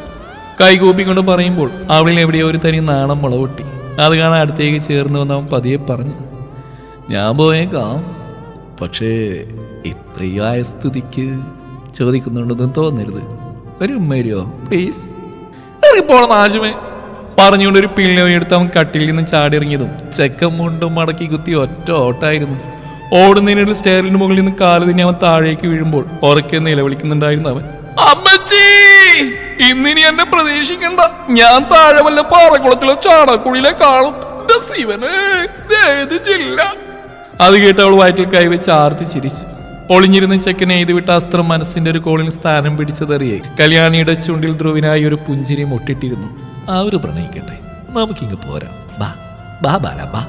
S1: കൈകൂപ്പിക്കൊണ്ട് പറയുമ്പോൾ അവളിൽ എവിടെയോ ഒരു തനി നാണം മുളവൊട്ടി. അത് കാണാൻ അടുത്തേക്ക് ചേർന്ന് വന്ന് അവൻ പതിയെ പറഞ്ഞു, ഞാൻ പോയേക്കാം. പക്ഷേ ഇത്രയായ സ്ഥിതിക്ക് ചോദിക്കുന്നുണ്ടെന്ന് തോന്നരുത്. ഒരു ഉമ്മയോ പ്ലീസ്? ഇറങ്ങിപ്പോണം ആശുമേ പറഞ്ഞുകൊണ്ട് ഒരു പിള്ളോ എടുത്ത് അവൻ കട്ടിൽ നിന്ന് ചാടിയിറങ്ങിയതും ചെക്കം മുണ്ടും മടക്കി കുത്തി ഒറ്റ ഓട്ടായിരുന്നു. ഓടുന്നതിനൊരു സ്റ്റെയറിന് മുകളിൽ നിന്ന് കാല് തന്നെ അവൻ താഴേക്ക് വീഴുമ്പോൾ ഉറക്കെ നിലവിളിക്കുന്നുണ്ടായിരുന്നു അവൻ. അമ്മച്ചി, ഇന്നിനി എന്നെ പ്രതീക്ഷിക്കണ്ട. ഞാൻ താഴെ വല്ല പാറക്കുളത്തിലോ ചാടക്കുഴിയിലെ കാണും. അത് കേട്ട് അവൾ വയറ്റിൽ കൈവച്ച് ആർത്തി ചിരിച്ചു. ഒളിഞ്ഞിരുന്ന ചെക്കനെ എഴുതി വിട്ട അസ്ത്രം മനസ്സിന്റെ ഒരു കോളിൽ സ്ഥാനം പിടിച്ചതറിയേ കല്യാണിയുടെ ചുണ്ടിൽ ധ്രുവിനായി ഒരു പുഞ്ചിരി മുട്ടിട്ടിരുന്നു. ആ ഒരു പ്രണയിക്കട്ടെ, നമുക്കിങ്ങ് പോരാം. ബാ ബാ ബാ ബാ.